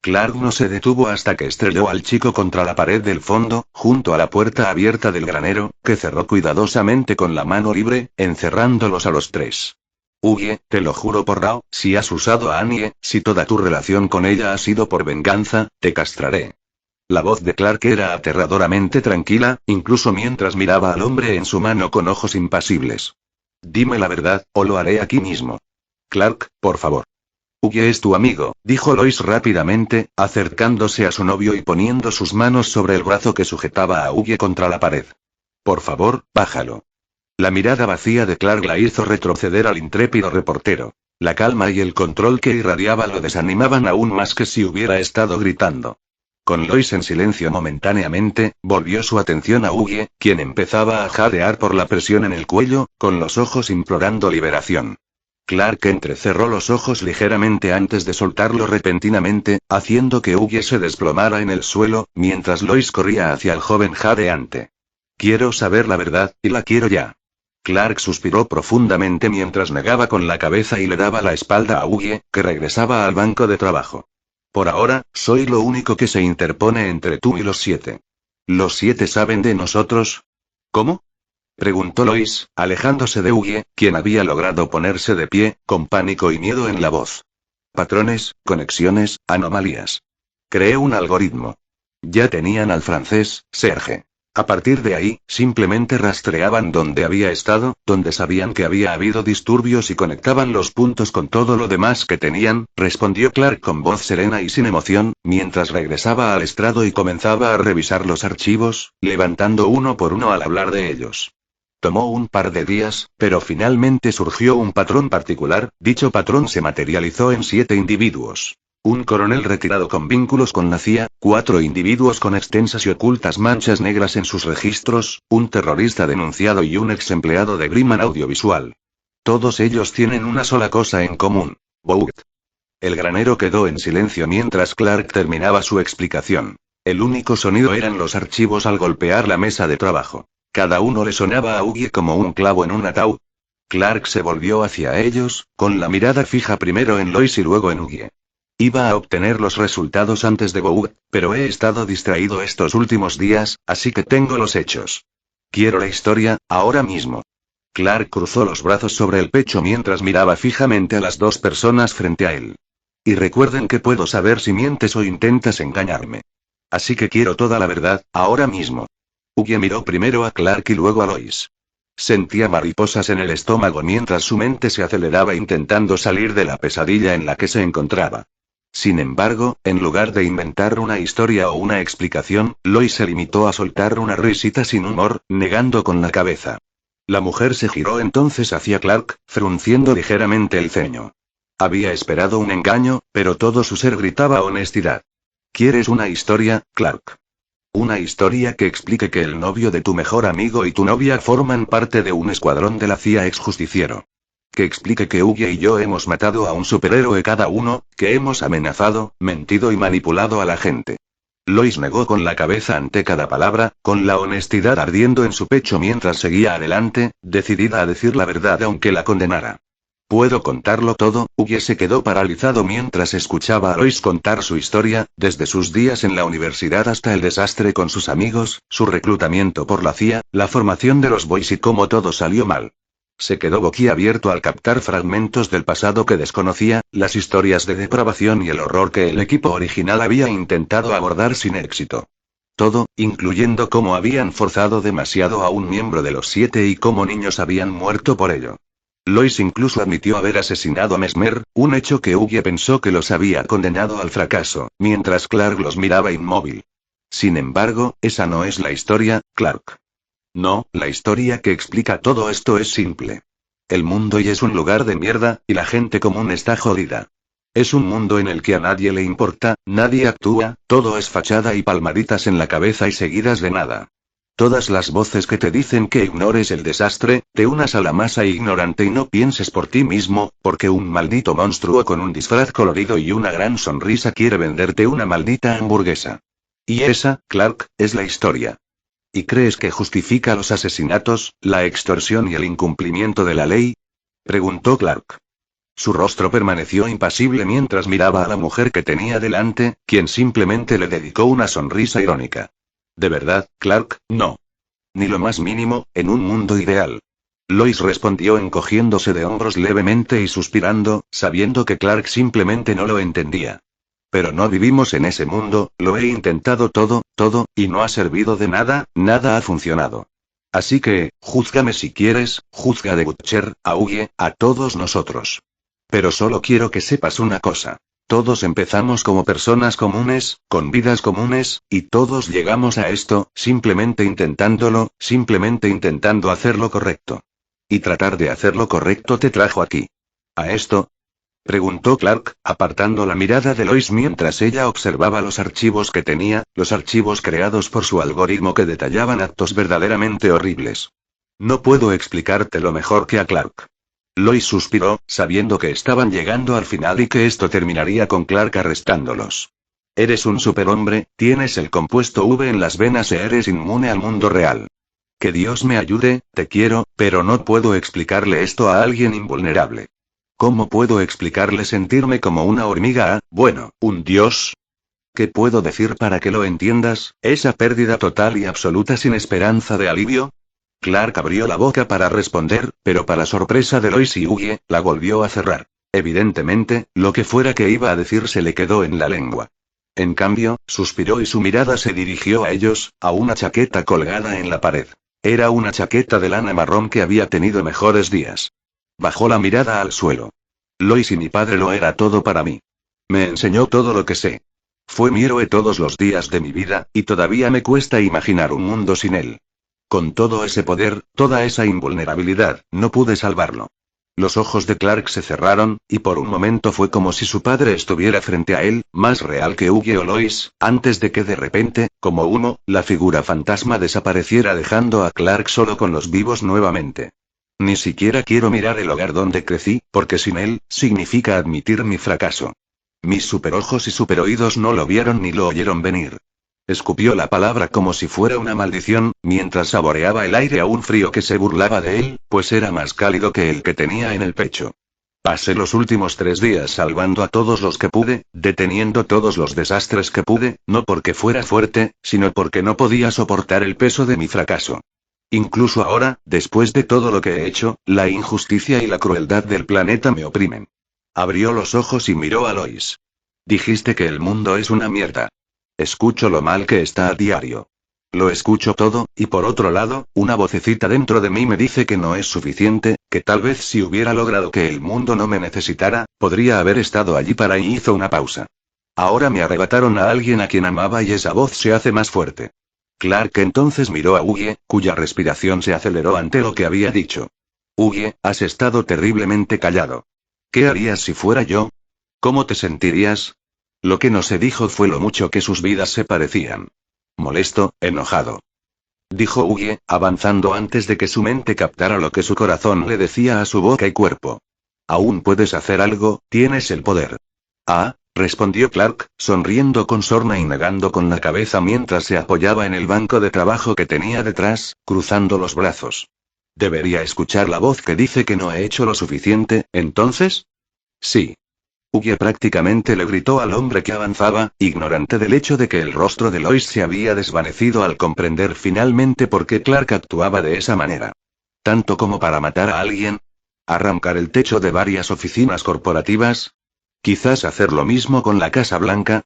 Speaker 1: Clark no se detuvo hasta que estrelló al chico contra la pared del fondo, junto a la puerta abierta del granero, que cerró cuidadosamente con la mano libre, encerrándolos a los tres. Hughie, te lo juro por Rao, si has usado a Annie, si toda tu relación con ella ha sido por venganza, te castraré. La voz de Clark era aterradoramente tranquila, incluso mientras miraba al hombre en su mano con ojos impasibles. Dime la verdad, o lo haré aquí mismo. Clark, por favor. Huye es tu amigo, dijo Lois rápidamente, acercándose a su novio y poniendo sus manos sobre el brazo que sujetaba a Huye contra la pared. Por favor, bájalo. La mirada vacía de Clark la hizo retroceder al intrépido reportero. La calma y el control que irradiaba lo desanimaban aún más que si hubiera estado gritando. Con Lois en silencio momentáneamente, volvió su atención a Huye, quien empezaba a jadear por la presión en el cuello, con los ojos implorando liberación. Clark entrecerró los ojos ligeramente antes de soltarlo repentinamente, haciendo que Huye se desplomara en el suelo, mientras Lois corría hacia el joven jadeante. Quiero saber la verdad, y la quiero ya. Clark suspiró profundamente mientras negaba con la cabeza y le daba la espalda a Huye, que regresaba al banco de trabajo. Por ahora, soy lo único que se interpone entre tú y los 7. ¿Los 7 saben de nosotros? ¿Cómo? Preguntó Lois, alejándose de Huye, quien había logrado ponerse de pie, con pánico y miedo en la voz. Patrones, conexiones, anomalías. Creé un algoritmo. Ya tenían al francés, Serge. A partir de ahí, simplemente rastreaban dónde había estado, donde sabían que había habido disturbios y conectaban los puntos con todo lo demás que tenían, respondió Clark con voz serena y sin emoción, mientras regresaba al estrado y comenzaba a revisar los archivos, levantando uno por uno al hablar de ellos. Tomó un par de días, pero finalmente surgió un patrón particular. Dicho patrón se materializó en 7 individuos. Un coronel retirado con vínculos con la CIA, 4 individuos con extensas y ocultas manchas negras en sus registros, un terrorista denunciado y un ex empleado de Grimman Audiovisual. Todos ellos tienen una sola cosa en común. Bout. El granero quedó en silencio mientras Clark terminaba su explicación. El único sonido eran los archivos al golpear la mesa de trabajo. Cada uno le sonaba a Hughie como un clavo en un ataúd. Clark se volvió hacia ellos, con la mirada fija primero en Lois y luego en Hughie. Iba a obtener los resultados antes de Bout, pero he estado distraído estos últimos días, así que tengo los hechos. Quiero la historia, ahora mismo. Clark cruzó los brazos sobre el pecho mientras miraba fijamente a las 2 personas frente a él. Y recuerden que puedo saber si mientes o intentas engañarme. Así que quiero toda la verdad, ahora mismo. Hughie miró primero a Clark y luego a Lois. Sentía mariposas en el estómago mientras su mente se aceleraba intentando salir de la pesadilla en la que se encontraba. Sin embargo, en lugar de inventar una historia o una explicación, Lois se limitó a soltar una risita sin humor, negando con la cabeza. La mujer se giró entonces hacia Clark, frunciendo ligeramente el ceño. Había esperado un engaño, pero todo su ser gritaba honestidad. ¿Quieres una historia, Clark? Una historia que explique que el novio de tu mejor amigo y tu novia forman parte de un escuadrón de la CIA exjusticiero. Que explique que Hughie y yo hemos matado a un superhéroe cada uno, que hemos amenazado, mentido y manipulado a la gente. Lois negó con la cabeza ante cada palabra, con la honestidad ardiendo en su pecho mientras seguía adelante, decidida a decir la verdad aunque la condenara. ¿Puedo contarlo todo? Hughie se quedó paralizado mientras escuchaba a Lois contar su historia, desde sus días en la universidad hasta el desastre con sus amigos, su reclutamiento por la CIA, la formación de los Boys y cómo todo salió mal. Se quedó boquiabierto al captar fragmentos del pasado que desconocía, las historias de depravación y el horror que el equipo original había intentado abordar sin éxito. Todo, incluyendo cómo habían forzado demasiado a un miembro de los 7 y cómo niños habían muerto por ello. Lois incluso admitió haber asesinado a Mesmer, un hecho que Hughie pensó que los había condenado al fracaso, mientras Clark los miraba inmóvil. Sin embargo, esa no es la historia, Clark. No, la historia que explica todo esto es simple. El mundo ya es un lugar de mierda, y la gente común está jodida. Es un mundo en el que a nadie le importa, nadie actúa, todo es fachada y palmaditas en la cabeza y seguidas de nada. Todas las voces que te dicen que ignores el desastre, te unas a la masa ignorante y no pienses por ti mismo, porque un maldito monstruo con un disfraz colorido y una gran sonrisa quiere venderte una maldita hamburguesa. Y esa, Clark, es la historia. ¿Y crees que justifica los asesinatos, la extorsión y el incumplimiento de la ley? Preguntó Clark. Su rostro permaneció impasible mientras miraba a la mujer que tenía delante, quien simplemente le dedicó una sonrisa irónica. De verdad, Clark, no. Ni lo más mínimo, en un mundo ideal. Lois respondió encogiéndose de hombros levemente y suspirando, sabiendo que Clark simplemente no lo entendía. Pero no vivimos en ese mundo, lo he intentado todo, y no ha servido de nada, nada ha funcionado. Así que, júzgame si quieres, juzga de Butcher, a Hughie, a todos nosotros. Pero solo quiero que sepas una cosa. Todos empezamos como personas comunes, con vidas comunes, y todos llegamos a esto, simplemente intentándolo, simplemente intentando hacer lo correcto. Y tratar de hacer lo correcto te trajo aquí. ¿A esto? Preguntó Clark, apartando la mirada de Lois mientras ella observaba los archivos que tenía, los archivos creados por su algoritmo que detallaban actos verdaderamente horribles. No puedo explicártelo mejor que a Clark. Lois suspiró, sabiendo que estaban llegando al final y que esto terminaría con Clark arrestándolos. Eres un superhombre, tienes el compuesto V en las venas e eres inmune al mundo real. Que Dios me ayude, te quiero, pero no puedo explicarle esto a alguien invulnerable. ¿Cómo puedo explicarle sentirme como una hormiga a, bueno, un dios? ¿Qué puedo decir para que lo entiendas, esa pérdida total y absoluta sin esperanza de alivio? Clark abrió la boca para responder, pero para sorpresa de Lois y Hughie, la volvió a cerrar. Evidentemente, lo que fuera que iba a decir se le quedó en la lengua. En cambio, suspiró y su mirada se dirigió a ellos, a una chaqueta colgada en la pared. Era una chaqueta de lana marrón que había tenido mejores días. Bajó la mirada al suelo. Lois y mi padre lo era todo para mí. Me enseñó todo lo que sé. Fue mi héroe todos los días de mi vida, y todavía me cuesta imaginar un mundo sin él. Con todo ese poder, toda esa invulnerabilidad, no pude salvarlo. Los ojos de Clark se cerraron, y por un momento fue como si su padre estuviera frente a él, más real que Hughie o Lois, antes de que de repente, como humo, la figura fantasma desapareciera dejando a Clark solo con los vivos nuevamente. Ni siquiera quiero mirar el hogar donde crecí, porque sin él, significa admitir mi fracaso. Mis superojos y superoídos no lo vieron ni lo oyeron venir. Escupió la palabra como si fuera una maldición, mientras saboreaba el aire aún frío que se burlaba de él, pues era más cálido que el que tenía en el pecho. Pasé los últimos 3 días salvando a todos los que pude, deteniendo todos los desastres que pude, no porque fuera fuerte, sino porque no podía soportar el peso de mi fracaso. Incluso ahora, después de todo lo que he hecho, la injusticia y la crueldad del planeta me oprimen. Abrió los ojos y miró a Lois. Dijiste que el mundo es una mierda. Escucho lo mal que está a diario. Lo escucho todo, y por otro lado, una vocecita dentro de mí me dice que no es suficiente, que tal vez si hubiera logrado que el mundo no me necesitara, podría haber estado allí para y hizo una pausa. Ahora me arrebataron a alguien a quien amaba y esa voz se hace más fuerte. Clark entonces miró a Hughie, cuya respiración se aceleró ante lo que había dicho. Hughie, has estado terriblemente callado. ¿Qué harías si fuera yo? ¿Cómo te sentirías? Lo que no se dijo fue lo mucho que sus vidas se parecían. Molesto, enojado. Dijo Hughie, avanzando antes de que su mente captara lo que su corazón le decía a su boca y cuerpo. Aún puedes hacer algo, tienes el poder. Ah, respondió Clark, sonriendo con sorna y negando con la cabeza mientras se apoyaba en el banco de trabajo que tenía detrás, cruzando los brazos. ¿Debería escuchar la voz que dice que no he hecho lo suficiente, entonces? Sí. Hughie prácticamente le gritó al hombre que avanzaba, ignorante del hecho de que el rostro de Lois se había desvanecido al comprender finalmente por qué Clark actuaba de esa manera. ¿Tanto como para matar a alguien? ¿Arrancar el techo de varias oficinas corporativas? ¿Quizás hacer lo mismo con la Casa Blanca?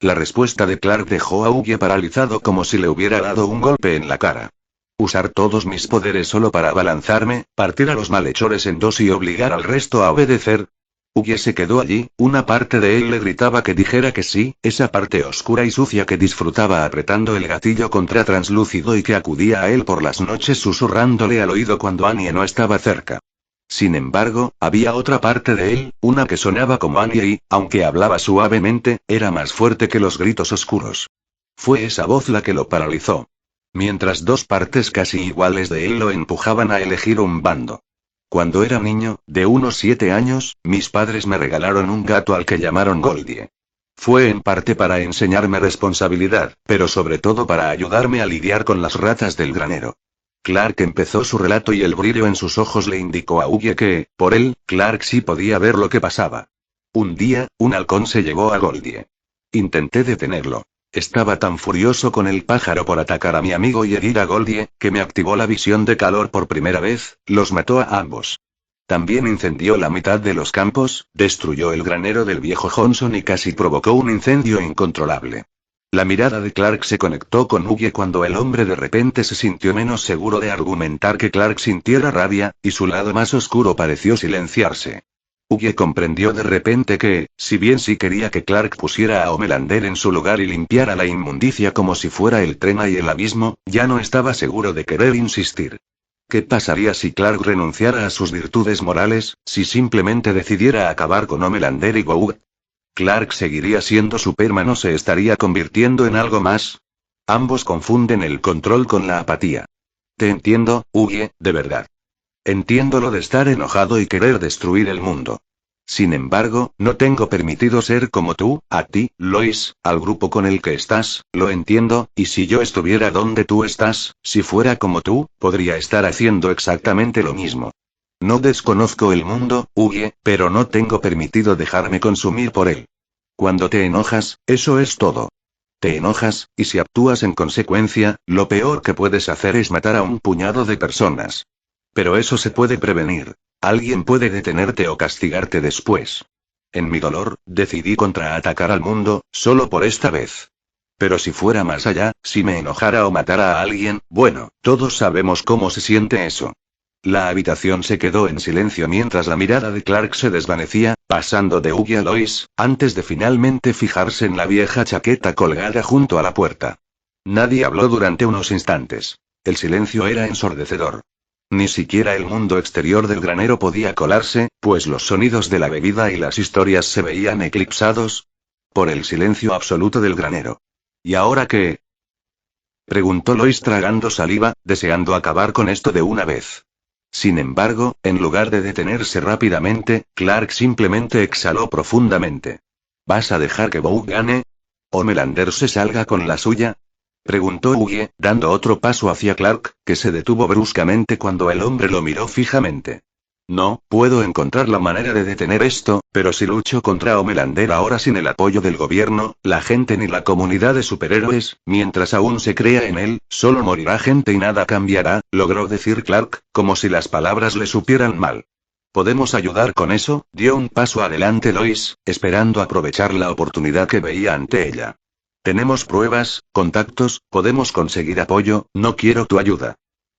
Speaker 1: La respuesta de Clark dejó a Hughie paralizado como si le hubiera dado un golpe en la cara. ¿Usar todos mis poderes solo para abalanzarme, partir a los malhechores en dos y obligar al resto a obedecer? Hughie se quedó allí, una parte de él le gritaba que dijera que sí, esa parte oscura y sucia que disfrutaba apretando el gatillo contra translúcido y que acudía a él por las noches susurrándole al oído cuando Annie no estaba cerca. Sin embargo, había otra parte de él, una que sonaba como Annie y, aunque hablaba suavemente, era más fuerte que los gritos oscuros. Fue esa voz la que lo paralizó. Mientras dos partes casi iguales de él lo empujaban a elegir un bando. Cuando era niño, de unos 7 años, mis padres me regalaron un gato al que llamaron Goldie. Fue en parte para enseñarme responsabilidad, pero sobre todo para ayudarme a lidiar con las ratas del granero. Clark empezó su relato y el brillo en sus ojos le indicó a Hughie que, por él, Clark sí podía ver lo que pasaba. Un día, un halcón se llevó a Goldie. Intenté detenerlo. Estaba tan furioso con el pájaro por atacar a mi amigo y herir a Goldie, que me activó la visión de calor por primera vez, los mató a ambos. También incendió la mitad de los campos, destruyó el granero del viejo Johnson y casi provocó un incendio incontrolable. La mirada de Clark se conectó con Hughie cuando el hombre de repente se sintió menos seguro de argumentar que Clark sintiera rabia, y su lado más oscuro pareció silenciarse. Hughie comprendió de repente que, si bien sí quería que Clark pusiera a Homelander en su lugar y limpiara la inmundicia como si fuera el tren y el abismo, ya no estaba seguro de querer insistir. ¿Qué pasaría si Clark renunciara a sus virtudes morales, si simplemente decidiera acabar con Homelander y Boug? ¿Clark seguiría siendo Superman o se estaría convirtiendo en algo más? Ambos confunden el control con la apatía. Te entiendo, Hughie, de verdad. Entiendo lo de estar enojado y querer destruir el mundo. Sin embargo, no tengo permitido ser como tú, a ti, Lois, al grupo con el que estás, lo entiendo, y si yo estuviera donde tú estás, si fuera como tú, podría estar haciendo exactamente lo mismo. No desconozco el mundo, Hughie, pero no tengo permitido dejarme consumir por él. Cuando te enojas, eso es todo. Te enojas, y si actúas en consecuencia, lo peor que puedes hacer es matar a un puñado de personas. Pero eso se puede prevenir. Alguien puede detenerte o castigarte después. En mi dolor, decidí contraatacar al mundo, solo por esta vez. Pero si fuera más allá, si me enojara o matara a alguien, bueno, todos sabemos cómo se siente eso. La habitación se quedó en silencio mientras la mirada de Clark se desvanecía, pasando de Hughie a Lois, antes de finalmente fijarse en la vieja chaqueta colgada junto a la puerta. Nadie habló durante unos instantes. El silencio era ensordecedor. Ni siquiera el mundo exterior del granero podía colarse, pues los sonidos de la bebida y las historias se veían eclipsados por el silencio absoluto del granero. ¿Y ahora qué? Preguntó Lois tragando saliva, deseando acabar con esto de una vez. Sin embargo, en lugar de detenerse rápidamente, Clark simplemente exhaló profundamente. ¿Vas a dejar que Boug gane? ¿O Melander se salga con la suya? Preguntó Hughie, dando otro paso hacia Clark, que se detuvo bruscamente cuando el hombre lo miró fijamente. No, puedo encontrar la manera de detener esto, pero si lucho contra Homelander ahora sin el apoyo del gobierno, la gente ni la comunidad de superhéroes, mientras aún se crea en él, solo morirá gente y nada cambiará, logró decir Clark, como si las palabras le supieran mal. ¿Podemos ayudar con eso? Dio un paso adelante Lois, esperando aprovechar la oportunidad que veía ante ella. Tenemos pruebas, contactos, podemos conseguir apoyo, no quiero tu ayuda.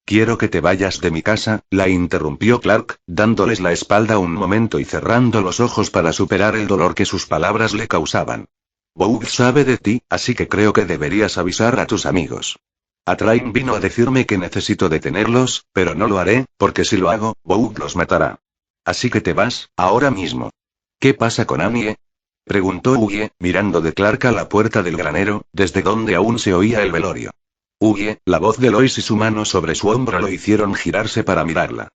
Speaker 1: Quiero que te vayas de mi casa, la interrumpió Clark, dándoles la espalda un momento y cerrando los ojos para superar el dolor que sus palabras le causaban. Boug sabe de ti, así que creo que deberías avisar a tus amigos. Atrain vino a decirme que necesito detenerlos, pero no lo haré, porque si lo hago, Boug los matará. Así que te vas, ahora mismo. ¿Qué pasa con Annie? Preguntó Hughie, mirando de Clark a la puerta del granero, desde donde aún se oía el velorio. Hughie, la voz de Lois y su mano sobre su hombro lo hicieron girarse para mirarla.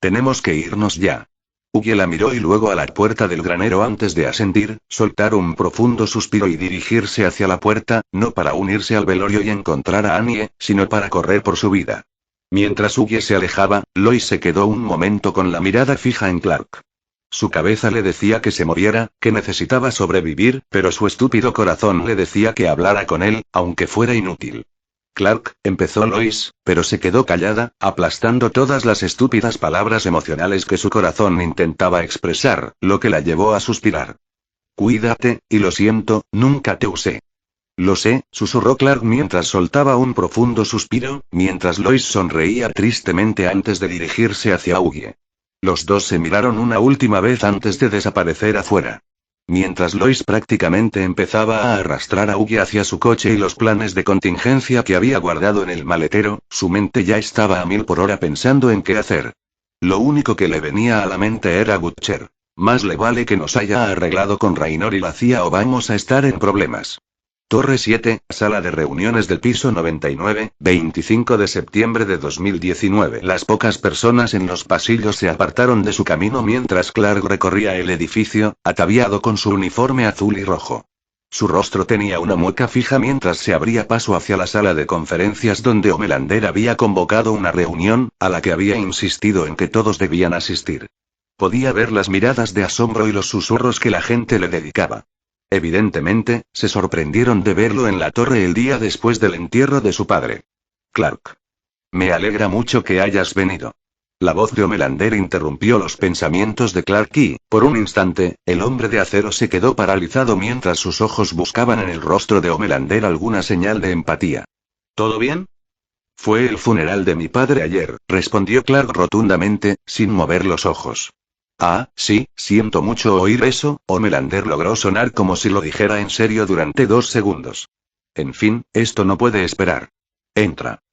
Speaker 1: Tenemos que irnos ya. Hughie la miró y luego a la puerta del granero antes de asentir, soltar un profundo suspiro y dirigirse hacia la puerta, no para unirse al velorio y encontrar a Annie, sino para correr por su vida. Mientras Hughie se alejaba, Lois se quedó un momento con la mirada fija en Clark. Su cabeza le decía que se moviera, que necesitaba sobrevivir, pero su estúpido corazón le decía que hablara con él, aunque fuera inútil. Clark, empezó Lois, pero se quedó callada, aplastando todas las estúpidas palabras emocionales que su corazón intentaba expresar, lo que la llevó a suspirar. Cuídate, y lo siento, nunca te usé. Lo sé, susurró Clark mientras soltaba un profundo suspiro, mientras Lois sonreía tristemente antes de dirigirse hacia Hughie. Los dos se miraron una última vez antes de desaparecer afuera. Mientras Lois prácticamente empezaba a arrastrar a Hughie hacia su coche y los planes de contingencia que había guardado en el maletero, su mente ya estaba a 1000 por hora pensando en qué hacer. Lo único que le venía a la mente era Butcher. Más le vale que nos haya arreglado con Raynor y la CIA o vamos a estar en problemas. Torre 7, sala de reuniones del piso 99, 25 de septiembre de 2019. Las pocas personas en los pasillos se apartaron de su camino mientras Clark recorría el edificio, ataviado con su uniforme azul y rojo. Su rostro tenía una mueca fija mientras se abría paso hacia la sala de conferencias donde Homelander había convocado una reunión, a la que había insistido en que todos debían asistir. Podía ver las miradas de asombro y los susurros que la gente le dedicaba. Evidentemente, se sorprendieron de verlo en la torre el día después del entierro de su padre. Clark. Me alegra mucho que hayas venido. La voz de Homelander interrumpió los pensamientos de Clark y, por un instante, el hombre de acero se quedó paralizado mientras sus ojos buscaban en el rostro de Homelander alguna señal de empatía. ¿Todo bien? Fue el funeral de mi padre ayer, respondió Clark rotundamente, sin mover los ojos. Ah, sí, siento mucho oír eso. Homelander logró sonar como si lo dijera en serio durante 2 segundos. En fin, esto no puede esperar. Entra.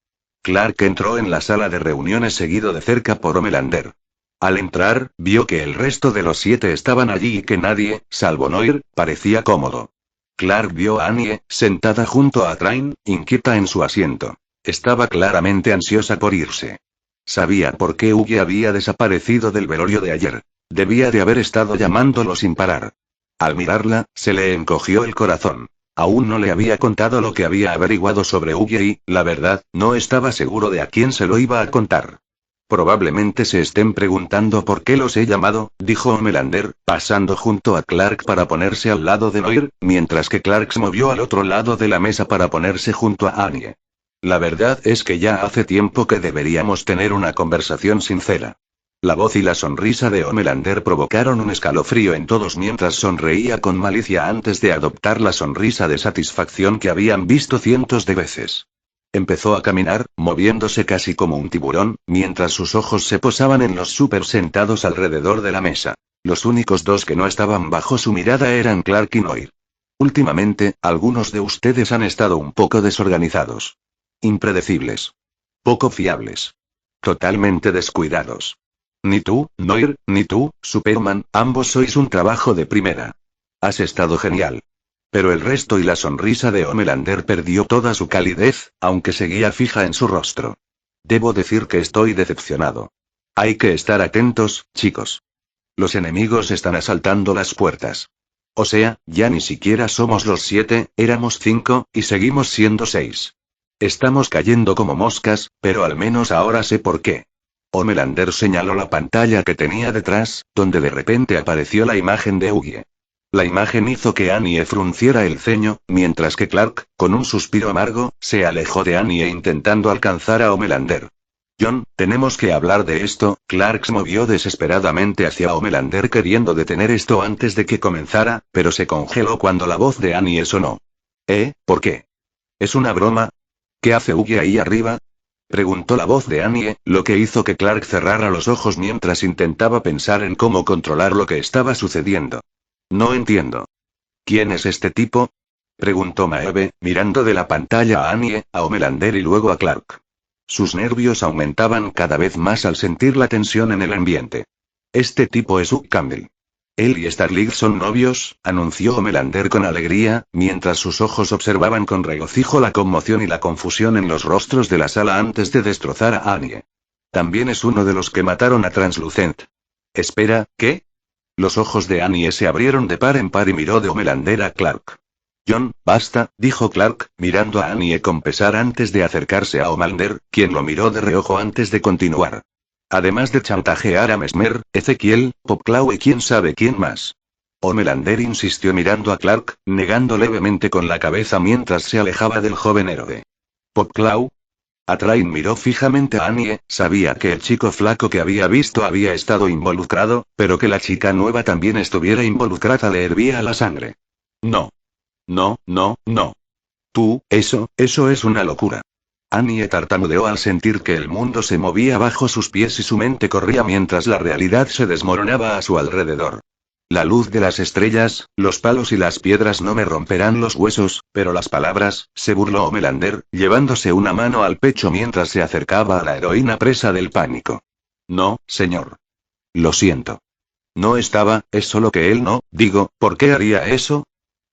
Speaker 1: Clark entró en la sala de reuniones seguido de cerca por Homelander. Al entrar, vio que el resto de los 7 estaban allí y que nadie, salvo Noir, parecía cómodo. Clark vio a Annie, sentada junto a Train, inquieta en su asiento. Estaba claramente ansiosa por irse. Sabía por qué Hughie había desaparecido del velorio de ayer. Debía de haber estado llamándolo sin parar. Al mirarla, se le encogió el corazón. Aún no le había contado lo que había averiguado sobre Hughie y, la verdad, no estaba seguro de a quién se lo iba a contar. Probablemente se estén preguntando por qué los he llamado, dijo Homelander, pasando junto a Clark para ponerse al lado de Noir, mientras que Clark se movió al otro lado de la mesa para ponerse junto a Annie. La verdad es que ya hace tiempo que deberíamos tener una conversación sincera. La voz y la sonrisa de Homelander provocaron un escalofrío en todos mientras sonreía con malicia antes de adoptar la sonrisa de satisfacción que habían visto cientos de veces. Empezó a caminar, moviéndose casi como un tiburón, mientras sus ojos se posaban en los super sentados alrededor de la mesa. Los únicos 2 que no estaban bajo su mirada eran Clark y Noir. Últimamente, algunos de ustedes han estado un poco desorganizados. Impredecibles. Poco fiables. Totalmente descuidados. Ni tú, Noir, ni tú, Superman, ambos sois un trabajo de primera. Has estado genial. Pero el resto y la sonrisa de Homelander perdió toda su calidez, aunque seguía fija en su rostro. Debo decir que estoy decepcionado. Hay que estar atentos, chicos. Los enemigos están asaltando las puertas. O sea, ya ni siquiera somos los 7, éramos 5, y seguimos siendo 6. Estamos cayendo como moscas, pero al menos ahora sé por qué. Homelander señaló la pantalla que tenía detrás, donde de repente apareció la imagen de Hughie. La imagen hizo que Annie frunciera el ceño, mientras que Clark, con un suspiro amargo, se alejó de Annie intentando alcanzar a Homelander. John, tenemos que hablar de esto. Clark se movió desesperadamente hacia Homelander queriendo detener esto antes de que comenzara, pero se congeló cuando la voz de Annie sonó. ¿Por qué? ¿Es una broma? ¿Qué hace Hughie ahí arriba? Preguntó la voz de Annie, lo que hizo que Clark cerrara los ojos mientras intentaba pensar en cómo controlar lo que estaba sucediendo. No entiendo. ¿Quién es este tipo? Preguntó Maeve, mirando de la pantalla a Annie, a Homelander y luego a Clark. Sus nervios aumentaban cada vez más al sentir la tensión en el ambiente. Este tipo es Hugh Campbell. Él y Starling son novios, anunció Homelander con alegría, mientras sus ojos observaban con regocijo la conmoción y la confusión en los rostros de la sala antes de destrozar a Annie. También es uno de los que mataron a Translucent. Espera, ¿qué? Los ojos de Annie se abrieron de par en par y miró de Homelander a Clark. John, basta, dijo Clark, mirando a Annie con pesar antes de acercarse a Homelander, quien lo miró de reojo antes de continuar. Además de chantajear a Mesmer, Ezequiel, Popclaw y quién sabe quién más. Homelander insistió mirando a Clark, negando levemente con la cabeza mientras se alejaba del joven héroe. ¿Popclaw? Atrain miró fijamente a Annie, sabía que el chico flaco que había visto había estado involucrado, pero que la chica nueva también estuviera involucrada le hervía a la sangre. No. No, no, no. Tú, eso es una locura. Annie tartamudeó al sentir que el mundo se movía bajo sus pies y su mente corría mientras la realidad se desmoronaba a su alrededor. La luz de las estrellas, los palos y las piedras no me romperán los huesos, pero las palabras, se burló Homelander, llevándose una mano al pecho mientras se acercaba a la heroína presa del pánico. No, señor. Lo siento. No estaba, es solo que él no, digo, ¿por qué haría eso?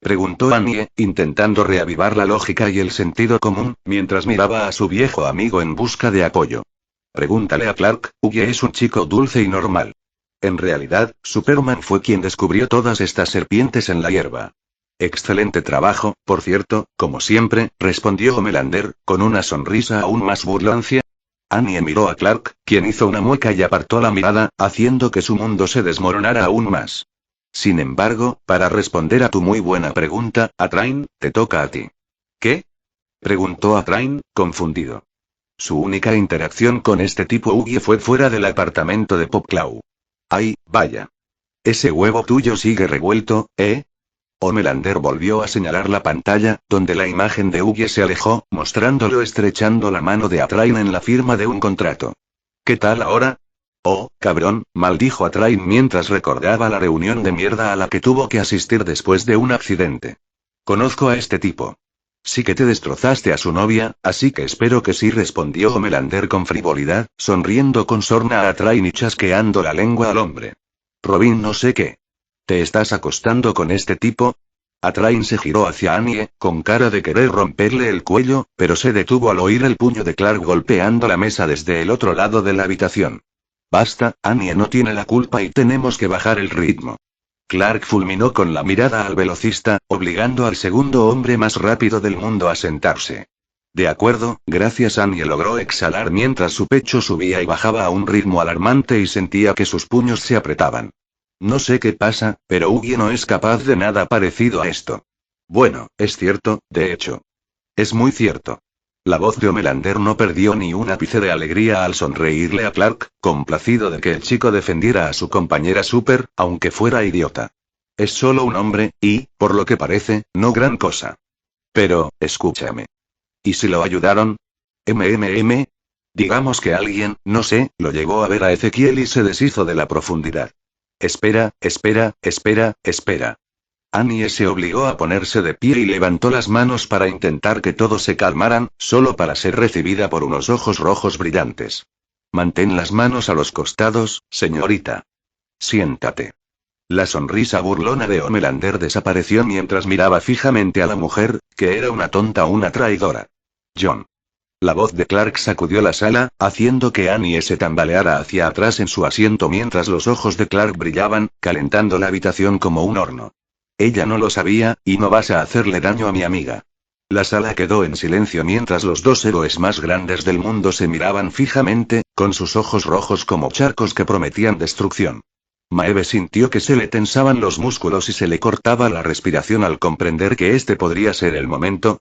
Speaker 1: Preguntó Annie, intentando reavivar la lógica y el sentido común, mientras miraba a su viejo amigo en busca de apoyo. Pregúntale a Clark, Hughie es un chico dulce y normal. En realidad, Superman fue quien descubrió todas estas serpientes en la hierba. Excelente trabajo, por cierto, como siempre, respondió Homelander, con una sonrisa aún más burlancia. Annie miró a Clark, quien hizo una mueca y apartó la mirada, haciendo que su mundo se desmoronara aún más. Sin embargo, para responder a tu muy buena pregunta, Atrain, te toca a ti. ¿Qué? Preguntó Atrain, confundido. Su única interacción con este tipo Ugie fue fuera del apartamento de Popclaw. ¡Ay, vaya! Ese huevo tuyo sigue revuelto, ¿eh? Homelander volvió a señalar la pantalla, donde la imagen de Ugie se alejó, mostrándolo estrechando la mano de Atrain en la firma de un contrato. ¿Qué tal ahora? Oh, cabrón, maldijo Atrain mientras recordaba la reunión de mierda a la que tuvo que asistir después de un accidente. Conozco a este tipo. Sí que te destrozaste a su novia, así que espero que sí, respondió Homelander con frivolidad, sonriendo con sorna a Atrain y chasqueando la lengua al hombre. Robin, no sé qué. ¿Te estás acostando con este tipo? Atrain se giró hacia Annie, con cara de querer romperle el cuello, pero se detuvo al oír el puño de Clark golpeando la mesa desde el otro lado de la habitación. Basta, Annie no tiene la culpa y tenemos que bajar el ritmo. Clark fulminó con la mirada al velocista, obligando al segundo hombre más rápido del mundo a sentarse. De acuerdo, gracias. Annie logró exhalar mientras su pecho subía y bajaba a un ritmo alarmante y sentía que sus puños se apretaban. No sé qué pasa, pero Ugie no es capaz de nada parecido a esto. Bueno, es cierto, de hecho. Es muy cierto. La voz de Homelander no perdió ni un ápice de alegría al sonreírle a Clark, complacido de que el chico defendiera a su compañera Super, aunque fuera idiota. Es solo un hombre, y, por lo que parece, no gran cosa. Pero, escúchame. ¿Y si lo ayudaron? Digamos que alguien, no sé, lo llevó a ver a Ezequiel y se deshizo de la profundidad. Espera. Annie se obligó a ponerse de pie y levantó las manos para intentar que todos se calmaran, solo para ser recibida por unos ojos rojos brillantes. Mantén las manos a los costados, señorita. Siéntate. La sonrisa burlona de Homelander desapareció mientras miraba fijamente a la mujer, que era una tonta, una traidora. John. La voz de Clark sacudió la sala, haciendo que Annie se tambaleara hacia atrás en su asiento mientras los ojos de Clark brillaban, calentando la habitación como un horno. Ella no lo sabía, y no vas a hacerle daño a mi amiga. La sala quedó en silencio mientras los dos héroes más grandes del mundo se miraban fijamente, con sus ojos rojos como charcos que prometían destrucción. Maeve sintió que se le tensaban los músculos y se le cortaba la respiración al comprender que este podría ser el momento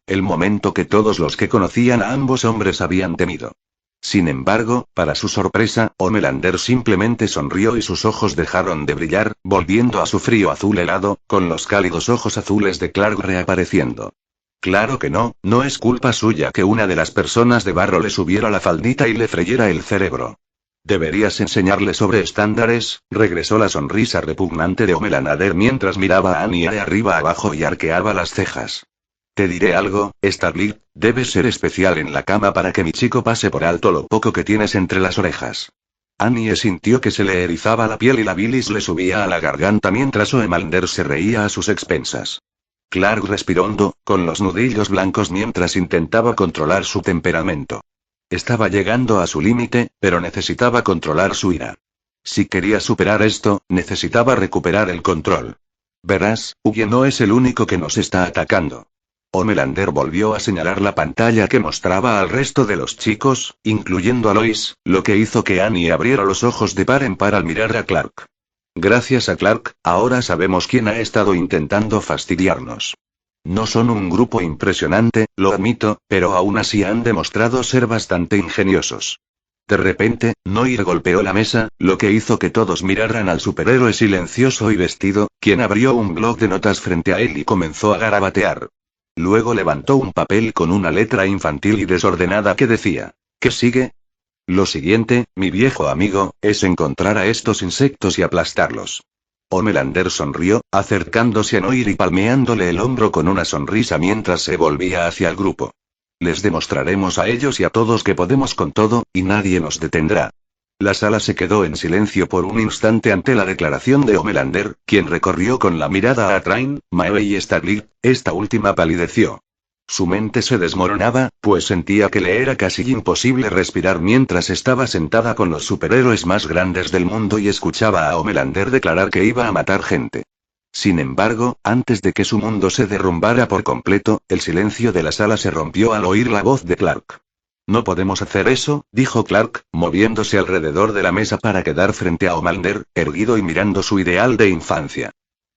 Speaker 1: que todos los que conocían a ambos hombres habían temido. Sin embargo, para su sorpresa, Homelander simplemente sonrió y sus ojos dejaron de brillar, volviendo a su frío azul helado, con los cálidos ojos azules de Clark reapareciendo. Claro que no, no es culpa suya que una de las personas de barro le subiera la faldita y le freyera el cerebro. Deberías enseñarle sobre estándares, regresó la sonrisa repugnante de Homelander mientras miraba a Annie de arriba abajo y arqueaba las cejas. Te diré algo, Starlight, debes ser especial en la cama para que mi chico pase por alto lo poco que tienes entre las orejas. Annie sintió que se le erizaba la piel y la bilis le subía a la garganta mientras Homelander se reía a sus expensas. Clark respiró hondo, con los nudillos blancos mientras intentaba controlar su temperamento. Estaba llegando a su límite, pero necesitaba controlar su ira. Si quería superar esto, necesitaba recuperar el control. Verás, Ugie no es el único que nos está atacando. Homelander volvió a señalar la pantalla que mostraba al resto de los chicos, incluyendo a Lois, lo que hizo que Annie abriera los ojos de par en par al mirar a Clark. Gracias a Clark, ahora sabemos quién ha estado intentando fastidiarnos. No son un grupo impresionante, lo admito, pero aún así han demostrado ser bastante ingeniosos. De repente, Noir golpeó la mesa, lo que hizo que todos miraran al superhéroe silencioso y vestido, quien abrió un bloc de notas frente a él y comenzó a garabatear. Luego levantó un papel con una letra infantil y desordenada que decía: ¿qué sigue? Lo siguiente, mi viejo amigo, es encontrar a estos insectos y aplastarlos. Homelander sonrió, acercándose a Noir y palmeándole el hombro con una sonrisa mientras se volvía hacia el grupo. Les demostraremos a ellos y a todos que podemos con todo, y nadie nos detendrá. La sala se quedó en silencio por un instante ante la declaración de Homelander, quien recorrió con la mirada a Train, Maeve y Starlight. Esta última palideció. Su mente se desmoronaba, pues sentía que le era casi imposible respirar mientras estaba sentada con los superhéroes más grandes del mundo y escuchaba a Homelander declarar que iba a matar gente. Sin embargo, antes de que su mundo se derrumbara por completo, el silencio de la sala se rompió al oír la voz de Clark. No podemos hacer eso, dijo Clark, moviéndose alrededor de la mesa para quedar frente a Homelander, erguido y mirando su ideal de infancia.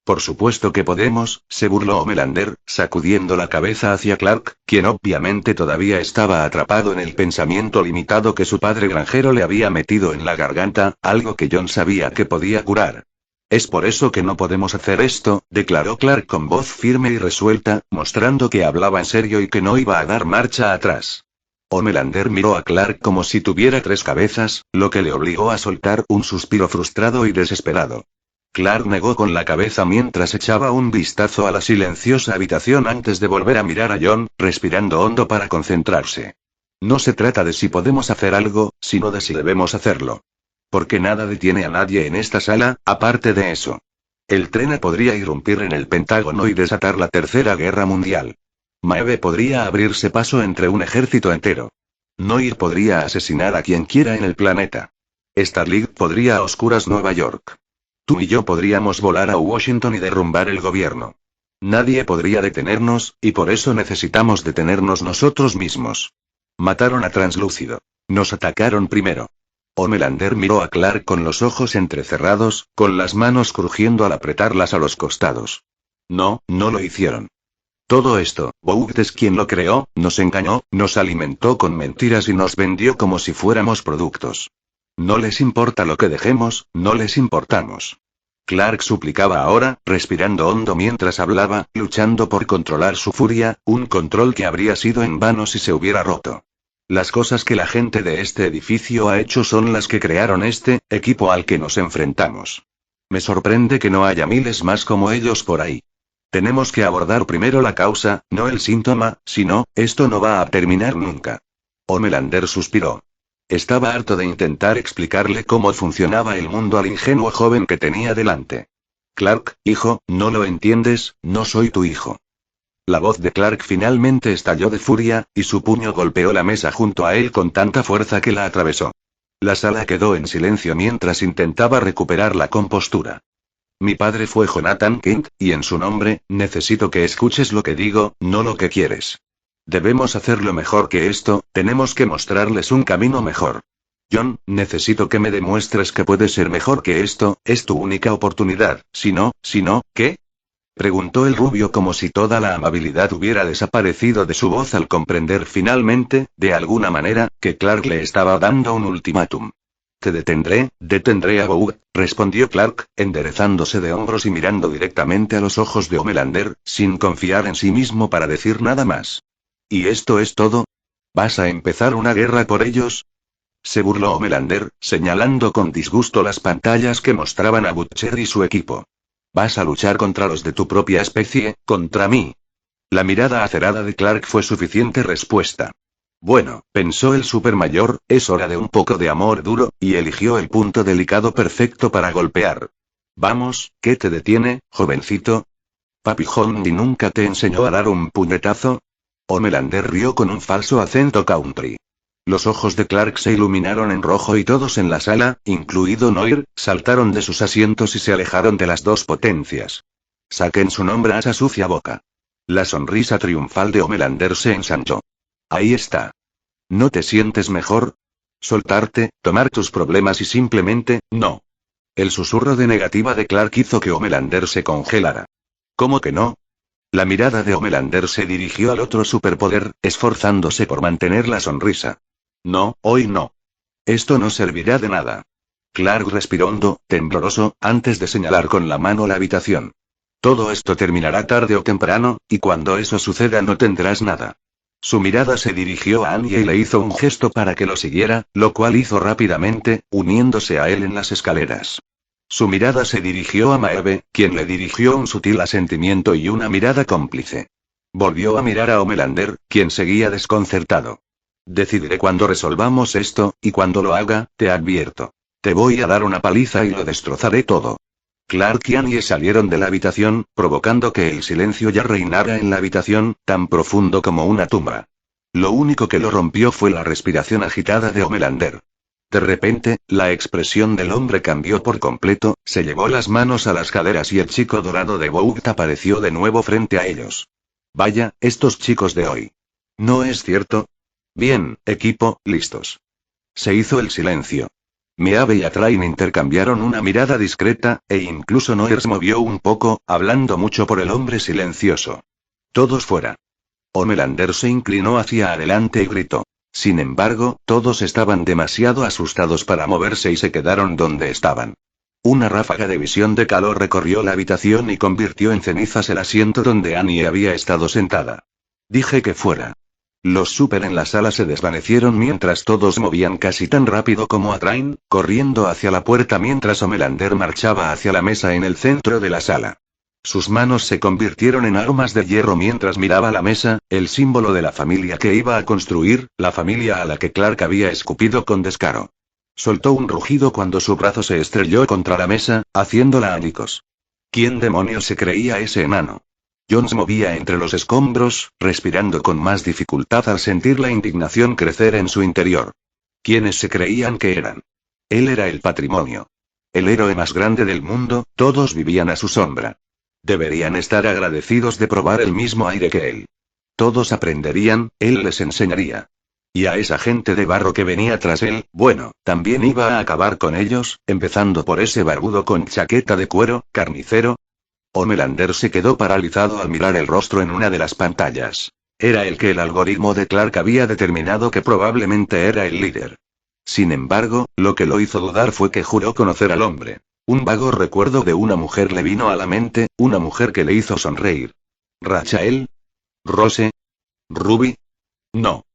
Speaker 1: Por supuesto que podemos, se burló Homelander, sacudiendo la cabeza hacia Clark, quien obviamente todavía estaba atrapado en el pensamiento limitado que su padre granjero le había metido en la garganta, algo que Jon sabía que podía curar. Es por eso que no podemos hacer esto, declaró Clark con voz firme y resuelta, mostrando que hablaba en serio y que no iba a dar marcha atrás. Homelander miró a Clark como si tuviera tres cabezas, lo que le obligó a soltar un suspiro frustrado y desesperado. Clark negó con la cabeza mientras echaba un vistazo a la silenciosa habitación antes de volver a mirar a Jon, respirando hondo para concentrarse. No se trata de si podemos hacer algo, sino de si debemos hacerlo. Porque nada detiene a nadie en esta sala, aparte de eso. El tren podría irrumpir en el Pentágono y desatar la Tercera Guerra Mundial. Maeve podría abrirse paso entre un ejército entero. Noir podría asesinar a quien quiera en el planeta. Starling podría a oscuras Nueva York. Tú y yo podríamos volar a Washington y derrumbar el gobierno. Nadie podría detenernos, y por eso necesitamos detenernos nosotros mismos. Mataron a Translúcido. Nos atacaron primero. Homelander miró a Clark con los ojos entrecerrados, con las manos crujiendo al apretarlas a los costados. No, no lo hicieron. Todo esto, Vought es quien lo creó, nos engañó, nos alimentó con mentiras y nos vendió como si fuéramos productos. No les importa lo que dejemos, no les importamos. Clark suplicaba ahora, respirando hondo mientras hablaba, luchando por controlar su furia, un control que habría sido en vano si se hubiera roto. Las cosas que la gente de este edificio ha hecho son las que crearon este equipo al que nos enfrentamos. Me sorprende que no haya miles más como ellos por ahí. Tenemos que abordar primero la causa, no el síntoma, si no, esto no va a terminar nunca. Homelander suspiró. Estaba harto de intentar explicarle cómo funcionaba el mundo al ingenuo joven que tenía delante. Clark, hijo, no lo entiendes, no soy tu hijo. La voz de Clark finalmente estalló de furia, y su puño golpeó la mesa junto a él con tanta fuerza que la atravesó. La sala quedó en silencio mientras intentaba recuperar la compostura. Mi padre fue Jonathan Kent, y en su nombre, necesito que escuches lo que digo, no lo que quieres. Debemos hacerlo mejor que esto, tenemos que mostrarles un camino mejor. Jon, necesito que me demuestres que puedes ser mejor que esto, es tu única oportunidad, si no, ¿qué? Preguntó el rubio como si toda la amabilidad hubiera desaparecido de su voz al comprender finalmente, de alguna manera, que Clark le estaba dando un ultimátum. Te detendré a Vought, respondió Clark, enderezándose de hombros y mirando directamente a los ojos de Homelander, sin confiar en sí mismo para decir nada más. ¿Y esto es todo? ¿Vas a empezar una guerra por ellos? Se burló Homelander, señalando con disgusto las pantallas que mostraban a Butcher y su equipo. ¿Vas a luchar contra los de tu propia especie, contra mí? La mirada acerada de Clark fue suficiente respuesta. Bueno, pensó el supermayor, es hora de un poco de amor duro, y eligió el punto delicado perfecto para golpear. Vamos, ¿qué te detiene, jovencito? ¿Papi Hondi nunca te enseñó a dar un puñetazo? Homelander rió con un falso acento country. Los ojos de Clark se iluminaron en rojo y todos en la sala, incluido Noir, saltaron de sus asientos y se alejaron de las dos potencias. Saquen su nombre a esa sucia boca. La sonrisa triunfal de Homelander se ensanchó. Ahí está. ¿No te sientes mejor? Soltarte, tomar tus problemas y simplemente, no. El susurro de negativa de Clark hizo que Homelander se congelara. ¿Cómo que no? La mirada de Homelander se dirigió al otro superpoder, esforzándose por mantener la sonrisa. No, hoy no. Esto no servirá de nada. Clark respiró hondo, tembloroso, antes de señalar con la mano la habitación. Todo esto terminará tarde o temprano, y cuando eso suceda no tendrás nada. Su mirada se dirigió a Anya y le hizo un gesto para que lo siguiera, lo cual hizo rápidamente, uniéndose a él en las escaleras. Su mirada se dirigió a Maeve, quien le dirigió un sutil asentimiento y una mirada cómplice. Volvió a mirar a Homelander, quien seguía desconcertado. Decidiré cuando resolvamos esto, y cuando lo haga, te advierto. Te voy a dar una paliza y lo destrozaré todo. Clark y Anya salieron de la habitación, provocando que el silencio ya reinara en la habitación, tan profundo como una tumba. Lo único que lo rompió fue la respiración agitada de Homelander. De repente, la expresión del hombre cambió por completo, se llevó las manos a las caderas y el chico dorado de Vought apareció de nuevo frente a ellos. Vaya, estos chicos de hoy. ¿No es cierto? Bien, equipo, listos. Se hizo el silencio. Meave y Atrain intercambiaron una mirada discreta, e incluso Noir se movió un poco, hablando mucho por el hombre silencioso. Todos fuera. Homelander se inclinó hacia adelante y gritó. Sin embargo, todos estaban demasiado asustados para moverse y se quedaron donde estaban. Una ráfaga de visión de calor recorrió la habitación y convirtió en cenizas el asiento donde Annie había estado sentada. Dije que fuera. Los súper en la sala se desvanecieron mientras todos movían casi tan rápido como Atrain, corriendo hacia la puerta mientras Homelander marchaba hacia la mesa en el centro de la sala. Sus manos se convirtieron en armas de hierro mientras miraba la mesa, el símbolo de la familia que iba a construir, la familia a la que Clark había escupido con descaro. Soltó un rugido cuando su brazo se estrelló contra la mesa, haciéndola añicos. ¿Quién demonios se creía ese enano? John se movía entre los escombros, respirando con más dificultad al sentir la indignación crecer en su interior. ¿Quiénes se creían que eran? Él era el patrimonio. El héroe más grande del mundo, todos vivían a su sombra. Deberían estar agradecidos de probar el mismo aire que él. Todos aprenderían, él les enseñaría. Y a esa gente de barro que venía tras él, bueno, también iba a acabar con ellos, empezando por ese barbudo con chaqueta de cuero, carnicero. Homelander se quedó paralizado al mirar el rostro en una de las pantallas. Era el que el algoritmo de Clark había determinado que probablemente era el líder. Sin embargo, lo que lo hizo dudar fue que juró conocer al hombre. Un vago recuerdo de una mujer le vino a la mente, una mujer que le hizo sonreír. ¿Rachael? ¿Rose? ¿Ruby? No.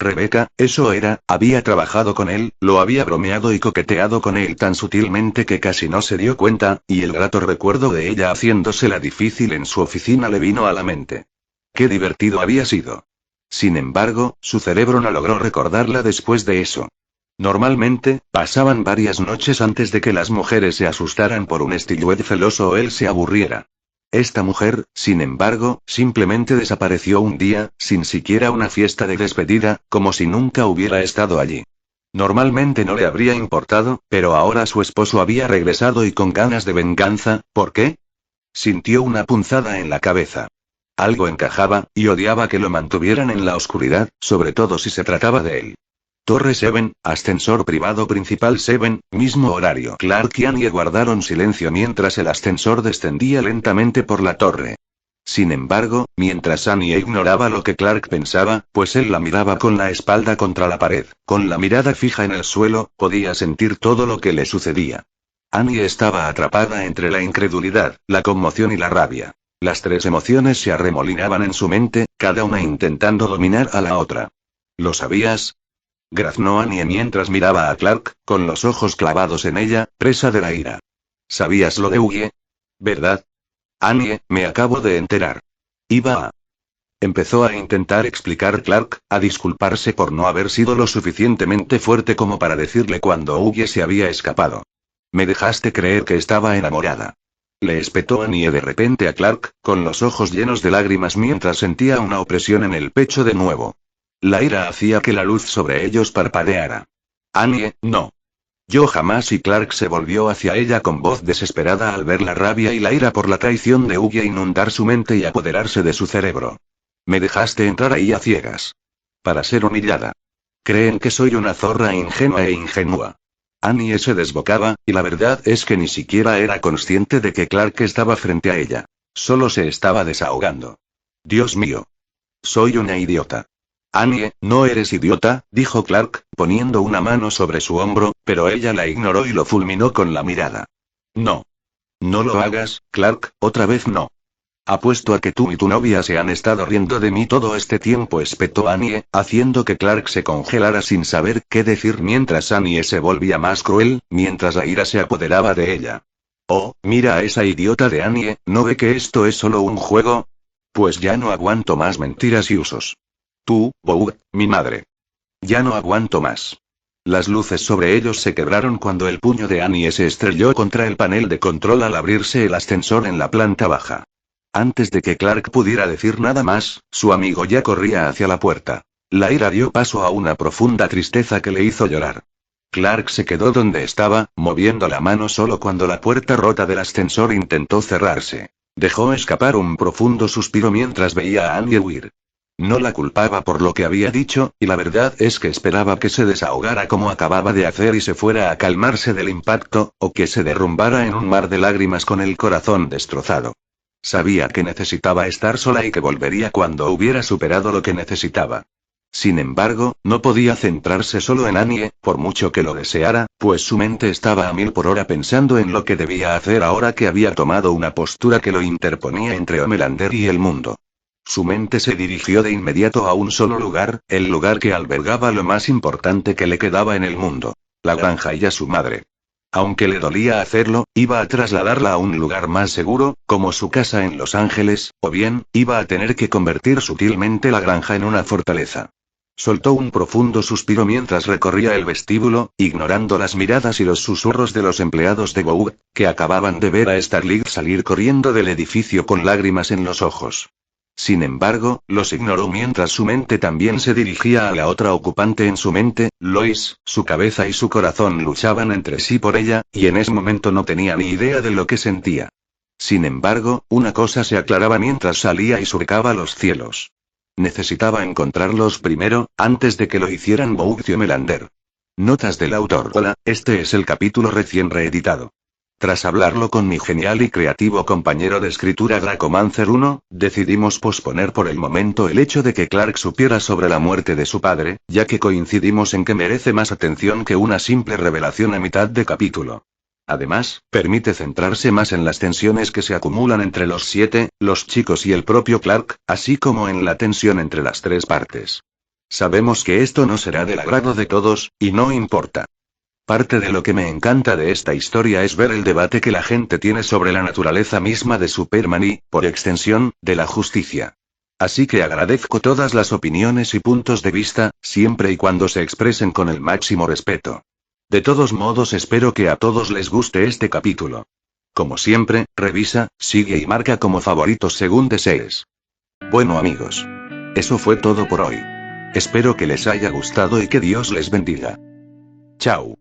Speaker 1: Rebecca, eso era, había trabajado con él, lo había bromeado y coqueteado con él tan sutilmente que casi no se dio cuenta, y el grato recuerdo de ella haciéndosela difícil en su oficina le vino a la mente. Qué divertido había sido. Sin embargo, su cerebro no logró recordarla después de eso. Normalmente, pasaban varias noches antes de que las mujeres se asustaran por un Stilwell celoso o él se aburriera. Esta mujer, sin embargo, simplemente desapareció un día, sin siquiera una fiesta de despedida, como si nunca hubiera estado allí. Normalmente no le habría importado, pero ahora su esposo había regresado y con ganas de venganza. ¿Por qué? Sintió una punzada en la cabeza. Algo encajaba, y odiaba que lo mantuvieran en la oscuridad, sobre todo si se trataba de él. Torre 7, ascensor privado principal 7, mismo horario. Clark y Annie guardaron silencio mientras el ascensor descendía lentamente por la torre. Sin embargo, mientras Annie ignoraba lo que Clark pensaba, pues él la miraba con la espalda contra la pared, con la mirada fija en el suelo, podía sentir todo lo que le sucedía. Annie estaba atrapada entre la incredulidad, la conmoción y la rabia. Las tres emociones se arremolinaban en su mente, cada una intentando dominar a la otra. ¿Lo sabías? Graznó Annie mientras miraba a Clark, con los ojos clavados en ella, presa de la ira. ¿Sabías lo de Hughie? ¿Verdad? Annie, me acabo de enterar. Iba a... Empezó a intentar explicar Clark, a disculparse por no haber sido lo suficientemente fuerte como para decirle cuando Hughie se había escapado. Me dejaste creer que estaba enamorada. Le espetó Annie de repente a Clark, con los ojos llenos de lágrimas mientras sentía una opresión en el pecho de nuevo. La ira hacía que la luz sobre ellos parpadeara. Annie, no. Yo jamás. Y Clark se volvió hacia ella con voz desesperada al ver la rabia y la ira por la traición de Hughie inundar su mente y apoderarse de su cerebro. Me dejaste entrar ahí a ciegas. Para ser humillada. Creen que soy una zorra ingenua e ingenua. Annie se desbocaba, y la verdad es que ni siquiera era consciente de que Clark estaba frente a ella. Solo se estaba desahogando. Dios mío. Soy una idiota. Annie, no eres idiota, dijo Clark, poniendo una mano sobre su hombro, pero ella la ignoró y lo fulminó con la mirada. No. No lo hagas, Clark, otra vez no. Apuesto a que tú y tu novia se han estado riendo de mí todo este tiempo, espetó Annie, haciendo que Clark se congelara sin saber qué decir mientras Annie se volvía más cruel, mientras la ira se apoderaba de ella. Oh, mira a esa idiota de Annie, ¿no ve que esto es solo un juego? Pues ya no aguanto más mentiras y usos. Tú, Boog, mi madre. Ya no aguanto más. Las luces sobre ellos se quebraron cuando el puño de Annie se estrelló contra el panel de control al abrirse el ascensor en la planta baja. Antes de que Clark pudiera decir nada más, su amigo ya corría hacia la puerta. La ira dio paso a una profunda tristeza que le hizo llorar. Clark se quedó donde estaba, moviendo la mano solo cuando la puerta rota del ascensor intentó cerrarse. Dejó escapar un profundo suspiro mientras veía a Annie huir. No la culpaba por lo que había dicho, y la verdad es que esperaba que se desahogara como acababa de hacer y se fuera a calmarse del impacto, o que se derrumbara en un mar de lágrimas con el corazón destrozado. Sabía que necesitaba estar sola y que volvería cuando hubiera superado lo que necesitaba. Sin embargo, no podía centrarse solo en Annie, por mucho que lo deseara, pues su mente estaba a 1000 por hora pensando en lo que debía hacer ahora que había tomado una postura que lo interponía entre Homelander y el mundo. Su mente se dirigió de inmediato a un solo lugar, el lugar que albergaba lo más importante que le quedaba en el mundo: la granja y a su madre. Aunque le dolía hacerlo, iba a trasladarla a un lugar más seguro, como su casa en Los Ángeles, o bien, iba a tener que convertir sutilmente la granja en una fortaleza. Soltó un profundo suspiro mientras recorría el vestíbulo, ignorando las miradas y los susurros de los empleados de Boug, que acababan de ver a Starling salir corriendo del edificio con lágrimas en los ojos. Sin embargo, los ignoró mientras su mente también se dirigía a la otra ocupante en su mente, Lois. Su cabeza y su corazón luchaban entre sí por ella, y en ese momento no tenía ni idea de lo que sentía. Sin embargo, una cosa se aclaraba mientras salía y surcaba los cielos. Necesitaba encontrarlos primero, antes de que lo hicieran Boug y Homelander. Notas del autor. Hola, este es el capítulo recién reeditado. Tras hablarlo con mi genial y creativo compañero de escritura Dracomancer 1, decidimos posponer por el momento el hecho de que Clark supiera sobre la muerte de su padre, ya que coincidimos en que merece más atención que una simple revelación a mitad de capítulo. Además, permite centrarse más en las tensiones que se acumulan entre los 7, los chicos y el propio Clark, así como en la tensión entre las tres partes. Sabemos que esto no será del agrado de todos, y no importa. Parte de lo que me encanta de esta historia es ver el debate que la gente tiene sobre la naturaleza misma de Superman y, por extensión, de la justicia. Así que agradezco todas las opiniones y puntos de vista, siempre y cuando se expresen con el máximo respeto. De todos modos, espero que a todos les guste este capítulo. Como siempre, revisa, sigue y marca como favoritos según desees. Bueno amigos. Eso fue todo por hoy. Espero que les haya gustado y que Dios les bendiga. Chao.